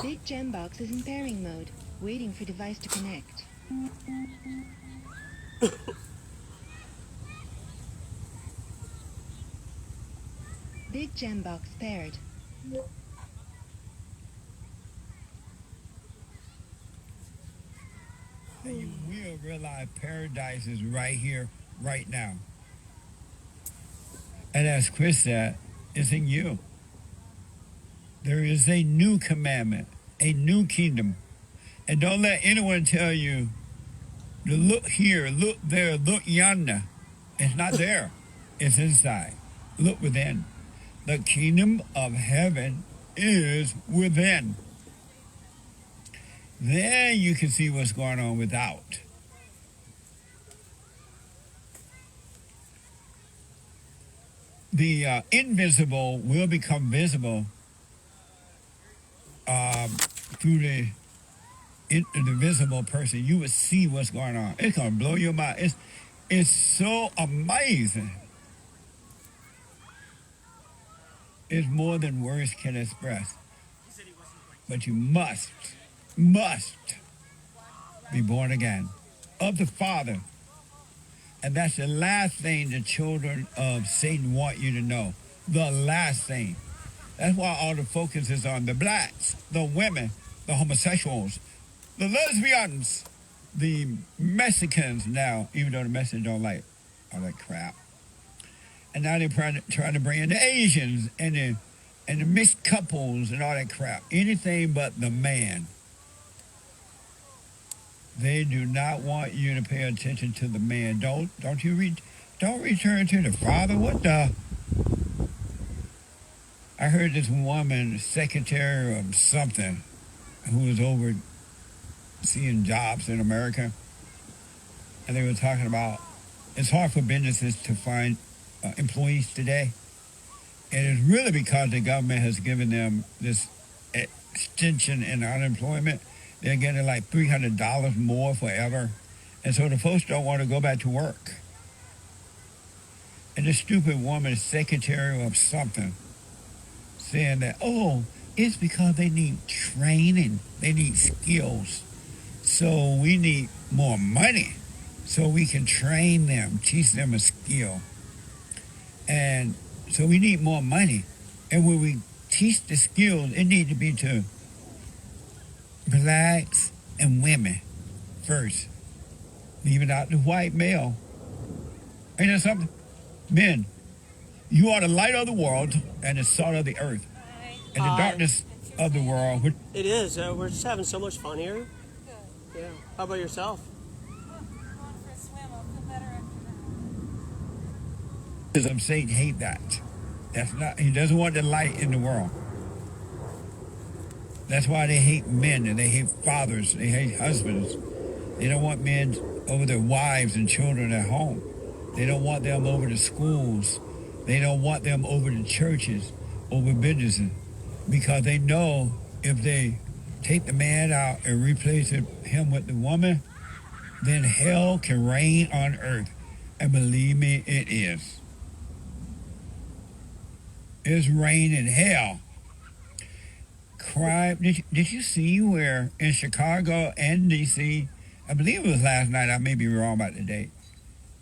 Big gem box is in pairing mode, waiting for device to connect. Big gem box paired.
And you will realize paradise is right here, right now. And as Chris said, it's in you. There is a new commandment, a new kingdom. And don't let anyone tell you to look here, look there, look yonder. It's not there. It's inside. Look within. The kingdom of heaven is within. Then you can see what's going on without. The invisible will become visible through the visible person. You will see what's going on. It's going to blow your mind. It's so amazing. It's more than words can express. But you must be born again of the Father. And that's the last thing the children of Satan want you to know. The last thing. That's why all the focus is on the blacks, the women, the homosexuals, the lesbians, the Mexicans now, even though the Mexicans don't like all that crap. And now they're trying to bring in the Asians and the mixed couples and all that crap. Anything but the man. They do not want you to pay attention to the man. Don't return to the Father. What the? I heard this woman, secretary of something, who was overseeing jobs in America, and they were talking about it's hard for businesses to find employees today. And it's really because the government has given them this extension in unemployment. They're getting like $300 more forever. And so the folks don't want to go back to work. And this stupid woman, secretary of something, saying that, oh, it's because they need training. They need skills. So we need more money so we can train them, teach them a skill. And so we need more money. And when we teach the skills, it needs to be to blacks and women first. Leaving out the white male. Ain't that something? Men, you are the light of the world and the salt of the earth. And the darkness of the world.
It is. We're just having so much fun here.
Good.
Yeah. How about yourself?
Going for a swim. I'll feel better after that.
Because Satan hate that. That's not. He doesn't want the light in the world. That's why they hate men and they hate fathers. They hate husbands. They don't want men over their wives and children at home. They don't want them over the schools. They don't want them over the churches, over businesses. Because they know if they take the man out and replace him with the woman, then hell can reign on earth. And believe me, it is. It's raining hell. Crime. Did you see where in Chicago and D.C., I believe it was last night, I may be wrong about the date,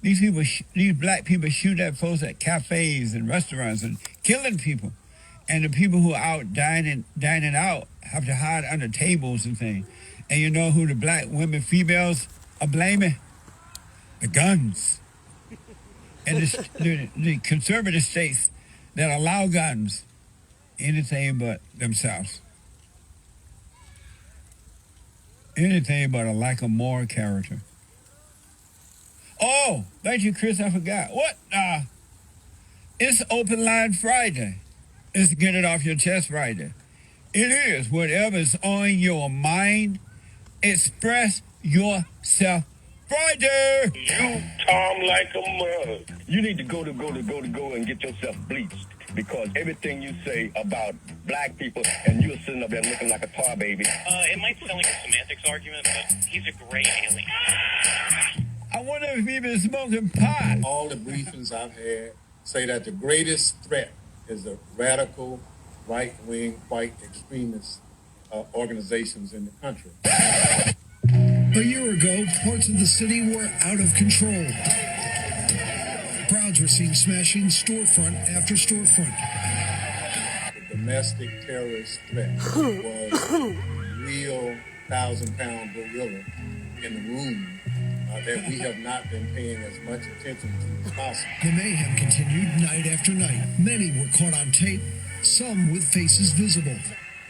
these black people shoot at folks at cafes and restaurants and killing people. And the people who are out dining out have to hide under tables and things. And you know who the black women, females are blaming? The guns. And the conservative states that allow guns, anything but themselves. Anything but a lack of moral character. Oh, thank you, Chris. I forgot. What? It's Open Line Friday. It's Get It Off Your Chest Friday. It is whatever's on your mind. Express yourself Friday.
You Tom like a mug. You need to go and get yourself bleached because everything you say about black people and you're sitting up there looking like a tar baby.
It might sound like a semantics argument, but he's a great alien.
I wonder if he's been smoking pot.
All the briefings I've had say that the greatest threat is the radical, right-wing, white extremist organizations in the country.
A year ago, parts of the city were out of control. Crowds were seen smashing storefront after storefront.
The domestic terrorist threat was a real 1,000-pound gorilla in the room that we have not been paying as much attention to as possible.
The mayhem continued night after night. Many were caught on tape, some with faces visible.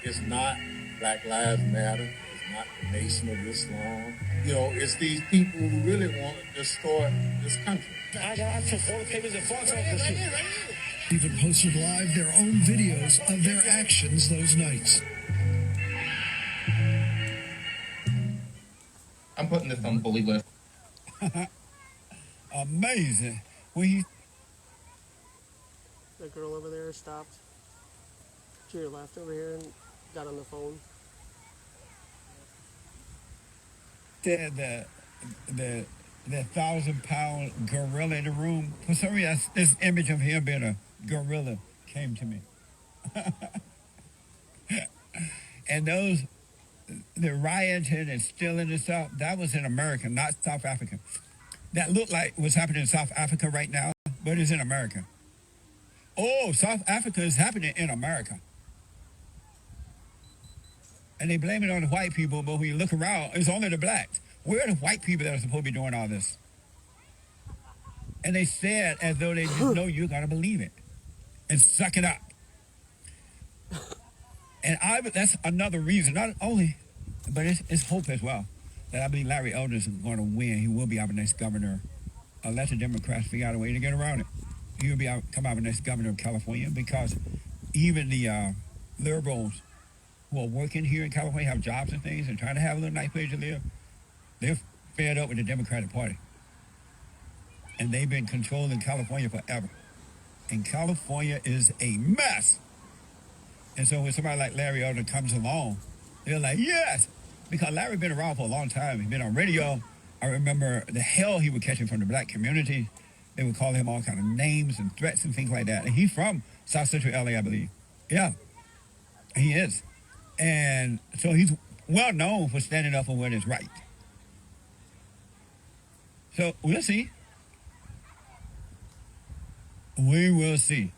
It's not Black Lives Matter. It's not the Nation of Islam. You know, it's these people who really want to destroy this country.
I took all the papers and photos off the shit. Even posted live their own videos of their actions those nights.
I'm putting this on bully list.
Amazing. The
girl over there stopped to your left over here and got on the phone.
The 1,000-pound gorilla in the room. For some reason, this image of him being a gorilla came to me. And the rioting and stealing and stuff, that was in America, not South Africa. That looked like what's happening in South Africa right now, but it's in America. Oh, South Africa is happening in America. And they blame it on the white people, but when you look around, it's only the blacks. Where are the white people that are supposed to be doing all this? And they said as though they just know you're going to believe it. And suck it up. And that's another reason, not only, but it's hope as well, that I believe Larry Elder is going to win. He will be our next governor. Let the Democrats figure out a way to get around it. He will come our next governor of California because even the liberals who are working here in California, have jobs and things, and trying to have a little nice place to live, they're fed up with the Democratic Party. And they've been controlling California forever. And California is a mess. And so when somebody like Larry Elder comes along, they're like, yes! Because Larry's been around for a long time. He's been on radio. I remember the hell he was catching from the black community. They would call him all kind of names and threats and things like that. And he's from South Central LA, I believe. Yeah, he is. And so he's well known for standing up for what is right. So we'll see. We will see.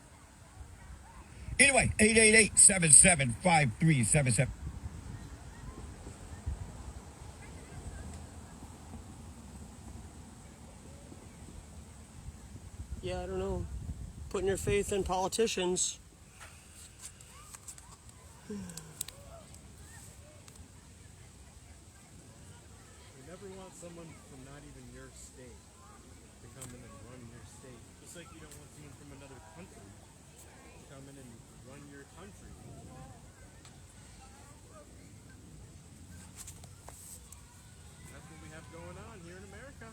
Anyway, 888-775377.
Yeah, I don't know. Putting your faith in politicians.
You never want someone from not even your state to come in and run your state. Just like you don't want someone from another country to come in and run your country. That's what we have going on here in America.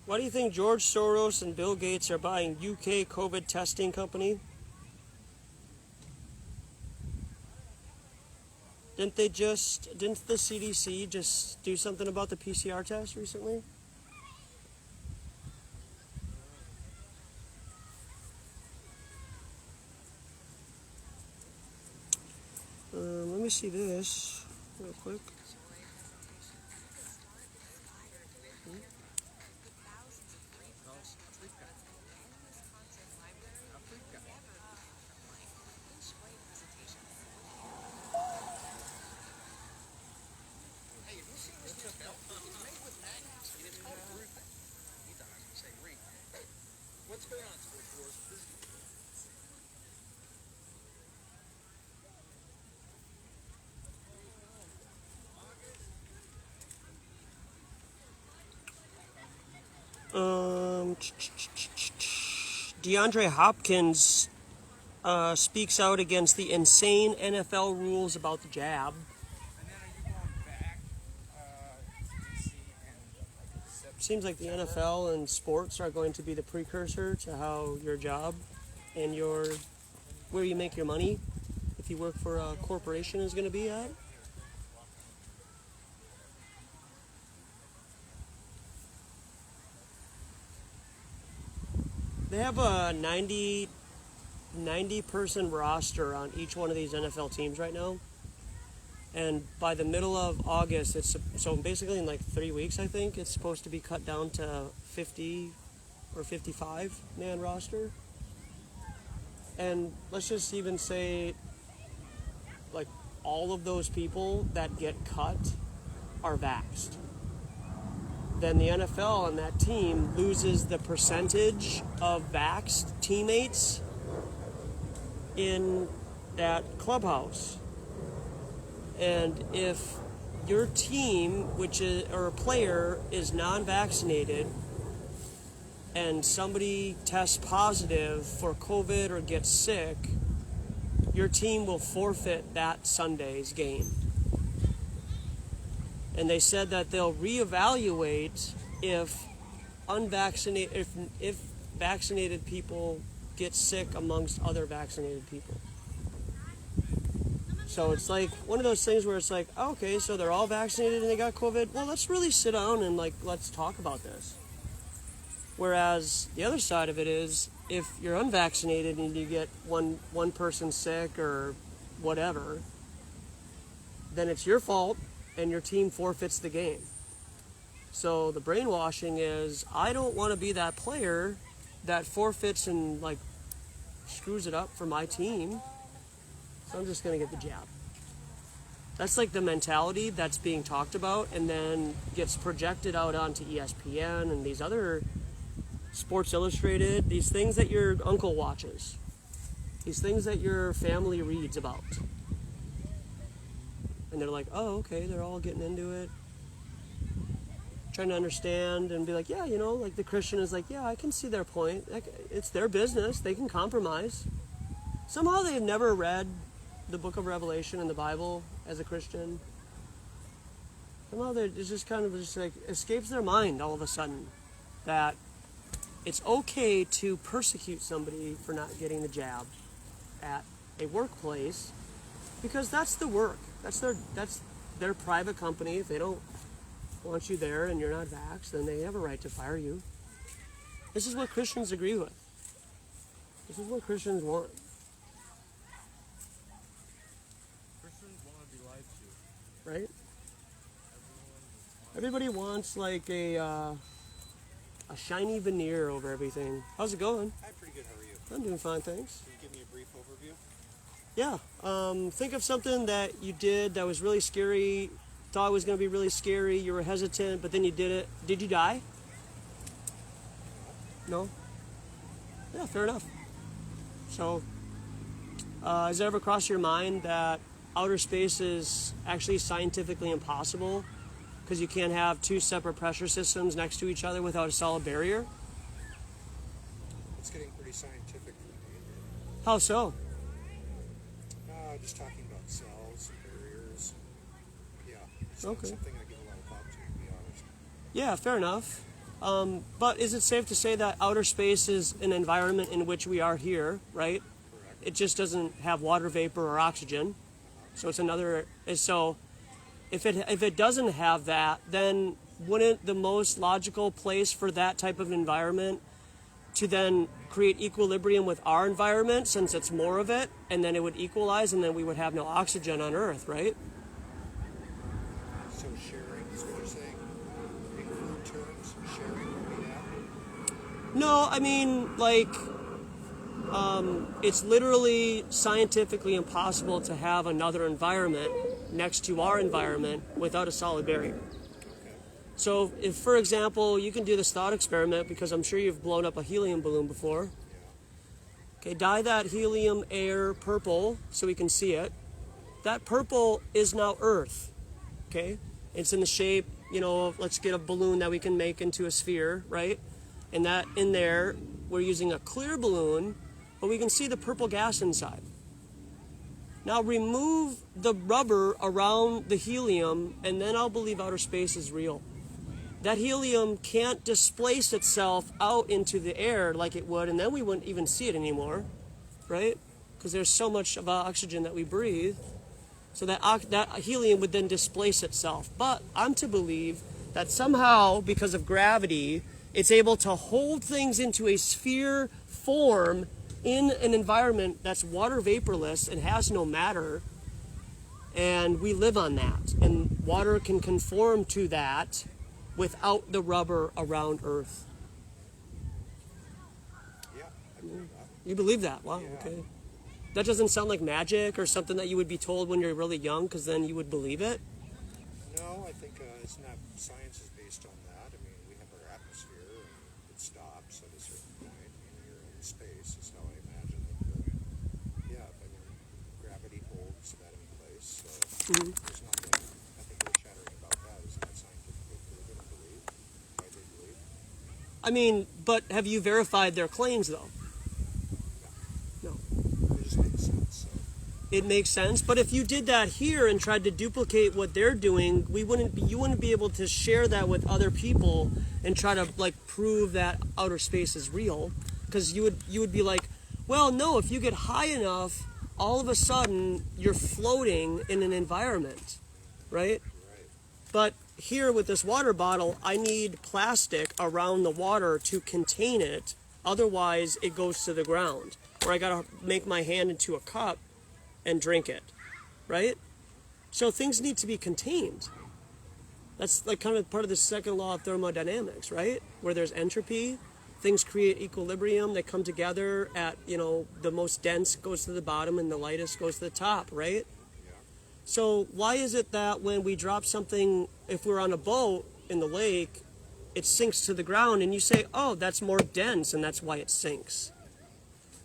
Why do you think George Soros and Bill Gates are buying UK COVID testing company? Didn't the CDC just do something about the PCR test recently? Let me see this real quick.
What's going on, Sports Wars?
DeAndre Hopkins speaks out against the insane NFL rules about the jab. Seems like the NFL and sports are going to be the precursor to how your job and where you make your money, if you work for a corporation, is going to be at. They have a 90 person roster on each one of these NFL teams right now. And by the middle of August, so basically in like 3 weeks, I think, it's supposed to be cut down to 50 or 55 man roster. And let's just even say, like, all of those people that get cut are vaxxed. Then the NFL on that team loses the percentage of vaxxed teammates in that clubhouse. And if your team, or a player, is non-vaccinated and somebody tests positive for COVID or gets sick, your team will forfeit that Sunday's game. And they said that they'll reevaluate if vaccinated people get sick amongst other vaccinated people. So it's like one of those things where it's like, okay, so they're all vaccinated and they got COVID. Well, let's really sit down and let's talk about this. Whereas the other side of it is, if you're unvaccinated and you get one person sick or whatever, then it's your fault and your team forfeits the game. So the brainwashing is, I don't want to be that player that forfeits and screws it up for my team. So I'm just going to get the jab. That's like the mentality that's being talked about and then gets projected out onto ESPN and these other Sports Illustrated, these things that your uncle watches, these things that your family reads about. And they're like, oh, okay, they're all getting into it, trying to understand and be like, yeah, like the Christian is like, yeah, I can see their point. It's their business. They can compromise. Somehow they've never read the book of Revelation in the Bible as a Christian. Somehow it's just kind of just like escapes their mind all of a sudden that it's okay to persecute somebody for not getting the jab at a workplace, because that's the work. That's their private company. If they don't want you there and you're not vaxxed, then they have a right to fire you. This is what Christians agree with. This is what Christians want.
Christians want to be lied to.
Right? Everybody wants like a shiny veneer over everything. How's it going?
Hi, pretty good. How are you?
I'm doing fine, thanks.
Can you give me a brief overview?
Yeah. Think of something that you did that was really scary, thought it was going to be really scary, you were hesitant, but then you did it. Did you die? No? Yeah, fair enough. So, has it ever crossed your mind that outer space is actually scientifically impossible because you can't have two separate pressure systems next to each other without a solid barrier?
It's getting pretty scientific for me.
How so?
Just talking about cells and barriers. Yeah, it's
Okay.
not something I give a lot of thought to be honest.
Yeah, fair enough. But is it safe to say that outer space is an environment in which we are here, right?
Correct.
It just doesn't have water vapor or oxygen. So it's another. So if it doesn't have that, then wouldn't the most logical place for that type of environment to then create equilibrium with our environment, since it's more of it, and then it would equalize, and then we would have no oxygen on Earth, right?
So sharing is what you're saying? In crude terms, sharing what we have?
No, I mean, it's literally scientifically impossible to have another environment next to our environment without a solid barrier. So if, for example, you can do this thought experiment, because I'm sure you've blown up a helium balloon before. Okay, dye that helium air purple so we can see it. That purple is now Earth. Okay, it's in the shape, let's get a balloon that we can make into a sphere, right? And that in there, we're using a clear balloon, but we can see the purple gas inside. Now remove the rubber around the helium, and then I'll believe outer space is real. That helium can't displace itself out into the air like it would, and then we wouldn't even see it anymore, right? Because there's so much of oxygen that we breathe. So that helium would then displace itself. But I'm to believe that somehow, because of gravity, it's able to hold things into a sphere form in an environment that's water vaporless and has no matter, and we live on that. And water can conform to that without the rubber around Earth.
Yeah, I believe that.
You believe that? Wow,
Yeah.
okay. That doesn't sound like magic or something that you would be told when you're really young, because then you would believe it?
No, I think it's not. Science is based on that. I mean, we have our atmosphere, and it stops at a certain point. You're in space, is how I imagine it. But yeah, I mean, gravity holds that in place. So there's nothing, I think, earth-shattering about that. Isn't that scientifically proven and believed? Widely believed?
I mean, but have you verified their claims, though? No.
It just makes sense. So.
It makes sense, but if you did that here and tried to duplicate what they're doing, you wouldn't be able to share that with other people and try to like prove that outer space is real, because you would be like, well, no, if you get high enough, all of a sudden you're floating in an environment, right? But here with this water bottle, I need plastic around the water to contain it, otherwise it goes to the ground, or I gotta make my hand into a cup and drink it, right? So things need to be contained. That's like kind of part of the second law of thermodynamics, right? Where there's entropy, things create equilibrium, they come together at, the most dense goes to the bottom and the lightest goes to the top, right? So why is it that when we drop something, if we're on a boat in the lake, it sinks to the ground and you say, oh, that's more dense and that's why it sinks?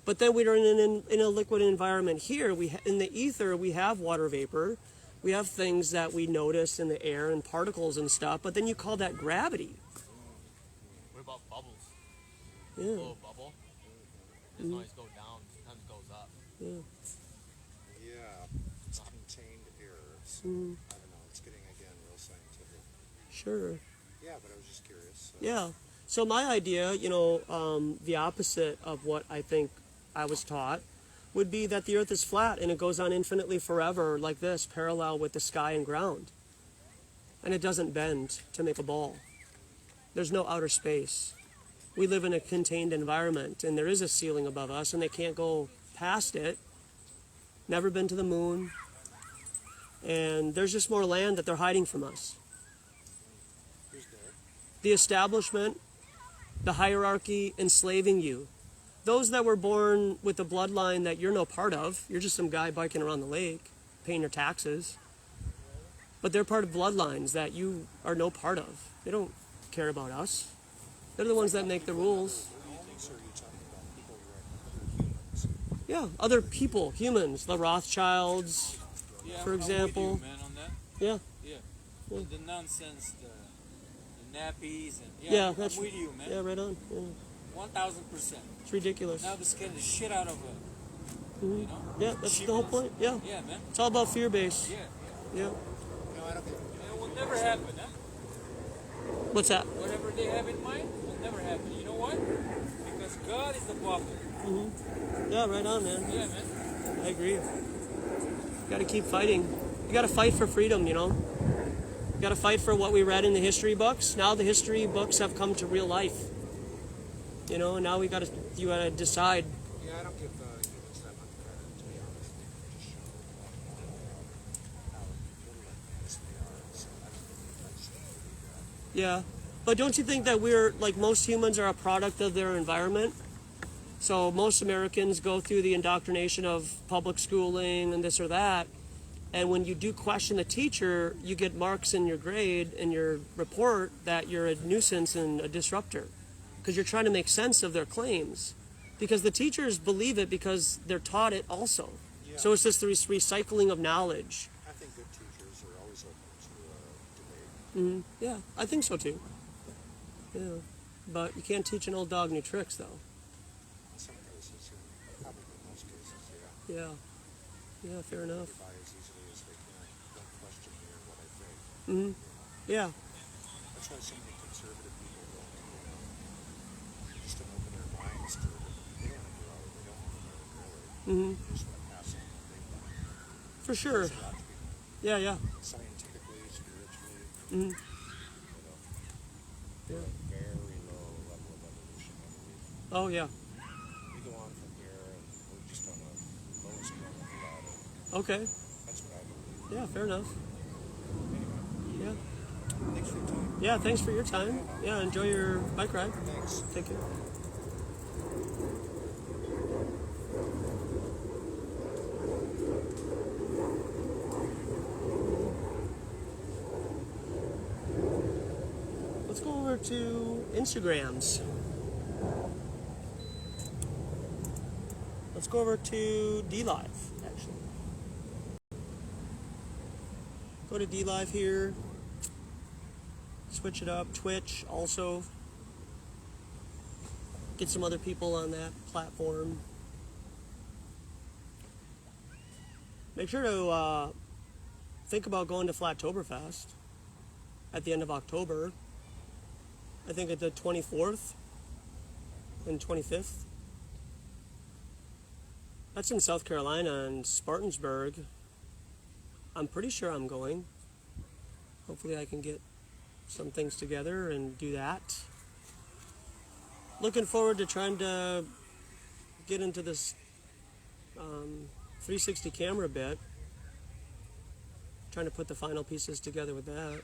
But then we're in a liquid environment here. In the ether, we have water vapor. We have things that we notice in the air and particles and stuff. But then you call that gravity.
What about bubbles?
Yeah.
A little bubble. Doesn't always go down. Sometimes it goes up.
Yeah.
Yeah, it's contained air. So I don't know. It's getting again real scientific.
Sure.
Yeah, but I was just curious. So.
Yeah. So my idea, the opposite of what I think I was taught, would be that the earth is flat and it goes on infinitely forever like this, parallel with the sky and ground. And it doesn't bend to make a ball. There's no outer space. We live in a contained environment, and there is a ceiling above us, and they can't go past it. Never been to the moon. And there's just more land that they're hiding from us.
Who's there?
The establishment, the hierarchy, enslaving you. Those that were born with a bloodline that you're no part of, you're just some guy biking around the lake, paying your taxes. But they're part of bloodlines that you are no part of. They don't care about us. They're the ones that make the rules.
So are you talking about people who are other humans?
Yeah, other people, humans, the Rothschilds, for example.
I'm with you, man, on that.
Yeah.
Yeah. The nonsense, the nappies, and
Yeah,
I'm
that's
with you, man.
Yeah, right on. Yeah.
1000%.
It's ridiculous.
Now they're scaring the shit out of it.
Mhm.
You know?
Yeah, that's the whole point. Yeah.
Yeah, man.
It's all about fear base.
Yeah.
Yeah.
No, I don't think.
It will never happen, huh?
What's that?
Whatever they have in mind will never happen. You know why? Because God is the buffer.
Yeah, right on, man.
Yeah, man.
I agree. You got to keep fighting. You got to fight for freedom, You got to fight for what we read in the history books. Now the history books have come to real life. And now you got to decide.
Yeah, I don't give humans that much credit, to be honest. They just show how little advanced they are. So I don't think that's believe that.
Yeah. But don't you think that we're, like most humans, are a product of their environment? So most Americans go through the indoctrination of public schooling and this or that. And when you do question the teacher, you get marks in your grade and your report that you're a nuisance and a disruptor. Because you're trying to make sense of their claims. Because the teachers believe it because they're taught it also.
Yeah.
So it's just the recycling of knowledge.
I think good teachers are always open to debate.
Yeah, I think so too. Yeah. But you can't teach an old dog new tricks, though.
In some cases, probably in most cases, yeah.
Yeah. Yeah, fair enough.
Buy as easily as they can. Don't question me or what I think.
Mm-hmm. Yeah.
That's why so many conservative people just don't open their minds to it. They don't want to grow. They don't want to learn, really.
Mm-hmm.
They just want to pass on what they've done.
For sure.
There's a lot to be done.
Yeah, yeah.
Scientifically, spiritually.
Mm-hmm.
We're at a very low level of evolution, I believe.
Oh, yeah.
We go on from here, and we're just on the lowest rung of the ladder.
Okay.
That's what I believe.
Yeah, fair enough.
Anyway.
Yeah.
Thanks for your time.
Yeah, thanks for your time. Yeah, enjoy your bike ride.
Thanks.
Take care. Let's go over to Instagrams. Let's go over to DLive, actually. Go to DLive here. Switch it up. Twitch also. Get some other people on that platform. Make sure to think about going to Flattoberfest at the end of October. I think at the 24th and 25th. That's in South Carolina and Spartansburg. I'm pretty sure I'm going. Hopefully I can get some things together and do that. Looking forward to trying to get into this 360 camera bit. Trying to put the final pieces together with that.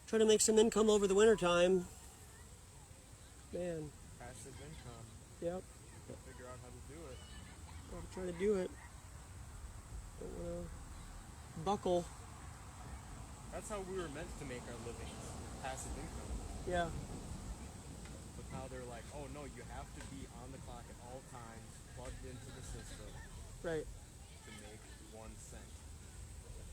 Try to make some income over the winter time. Man.
Passive income.
Yep.
Gotta figure out how to do it.
Gotta try to do it. Don't wanna buckle.
That's how we were meant to make our living. Passive income.
Yeah.
But now they're like, oh no, you have to be on the clock at all times, plugged into the system.
Right.
To make 1 cent.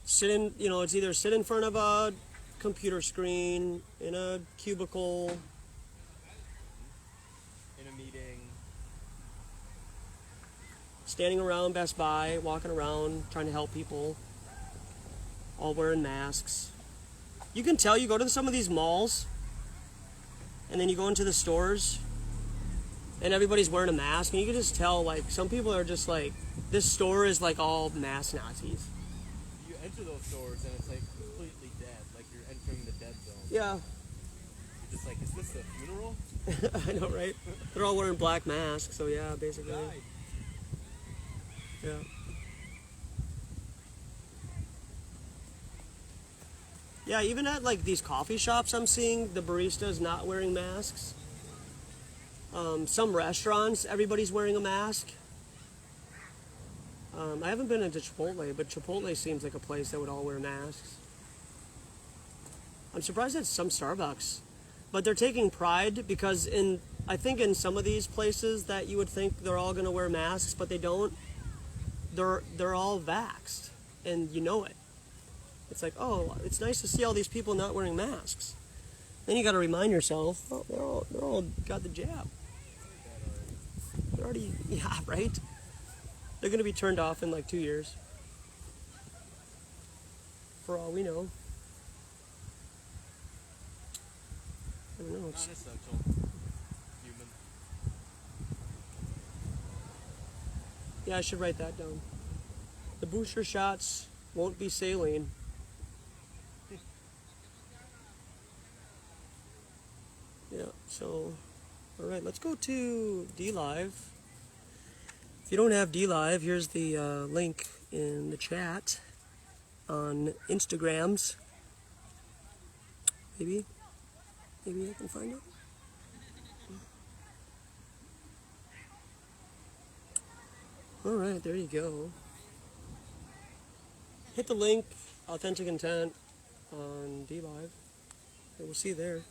Sit in, it's either sit in front of a computer screen, in a cubicle,
in a meeting,
standing around Best Buy, walking around, trying to help people, all wearing masks. You can tell, you go to some of these malls, and then you go into the stores, and everybody's wearing a mask, and you can just tell, like, some people are just like, this store is like all mask Nazis.
you enter those stores and it's like completely dead, like you're entering the dead zone.
Yeah.
You're just like, is this a funeral?
I know, right? They're all wearing black masks, so yeah, basically.
Died.
Yeah. Yeah, even at like these coffee shops I'm seeing the baristas not wearing masks. Some restaurants, everybody's wearing a mask. I haven't been into Chipotle, but Chipotle seems like a place that would all wear masks. I'm surprised at some Starbucks. But they're taking pride because I think in some of these places that you would think they're all going to wear masks, but they don't. They're all vaxxed, and you know it. It's like, oh, it's nice to see all these people not wearing masks. Then you got to remind yourself, oh, they're all got the jab. They're already, yeah, right? They're going to be turned off in like 2 years. For all we know. I don't know.
Non-essential. Human.
Yeah, I should write that down. The booster shots won't be saline. Yeah, so, alright, let's go to DLive. If you don't have DLive, here's the link in the chat on Instagrams. Maybe I can find it. Alright, there you go. Hit the link, Authentic Intent, on DLive. And we'll see you there.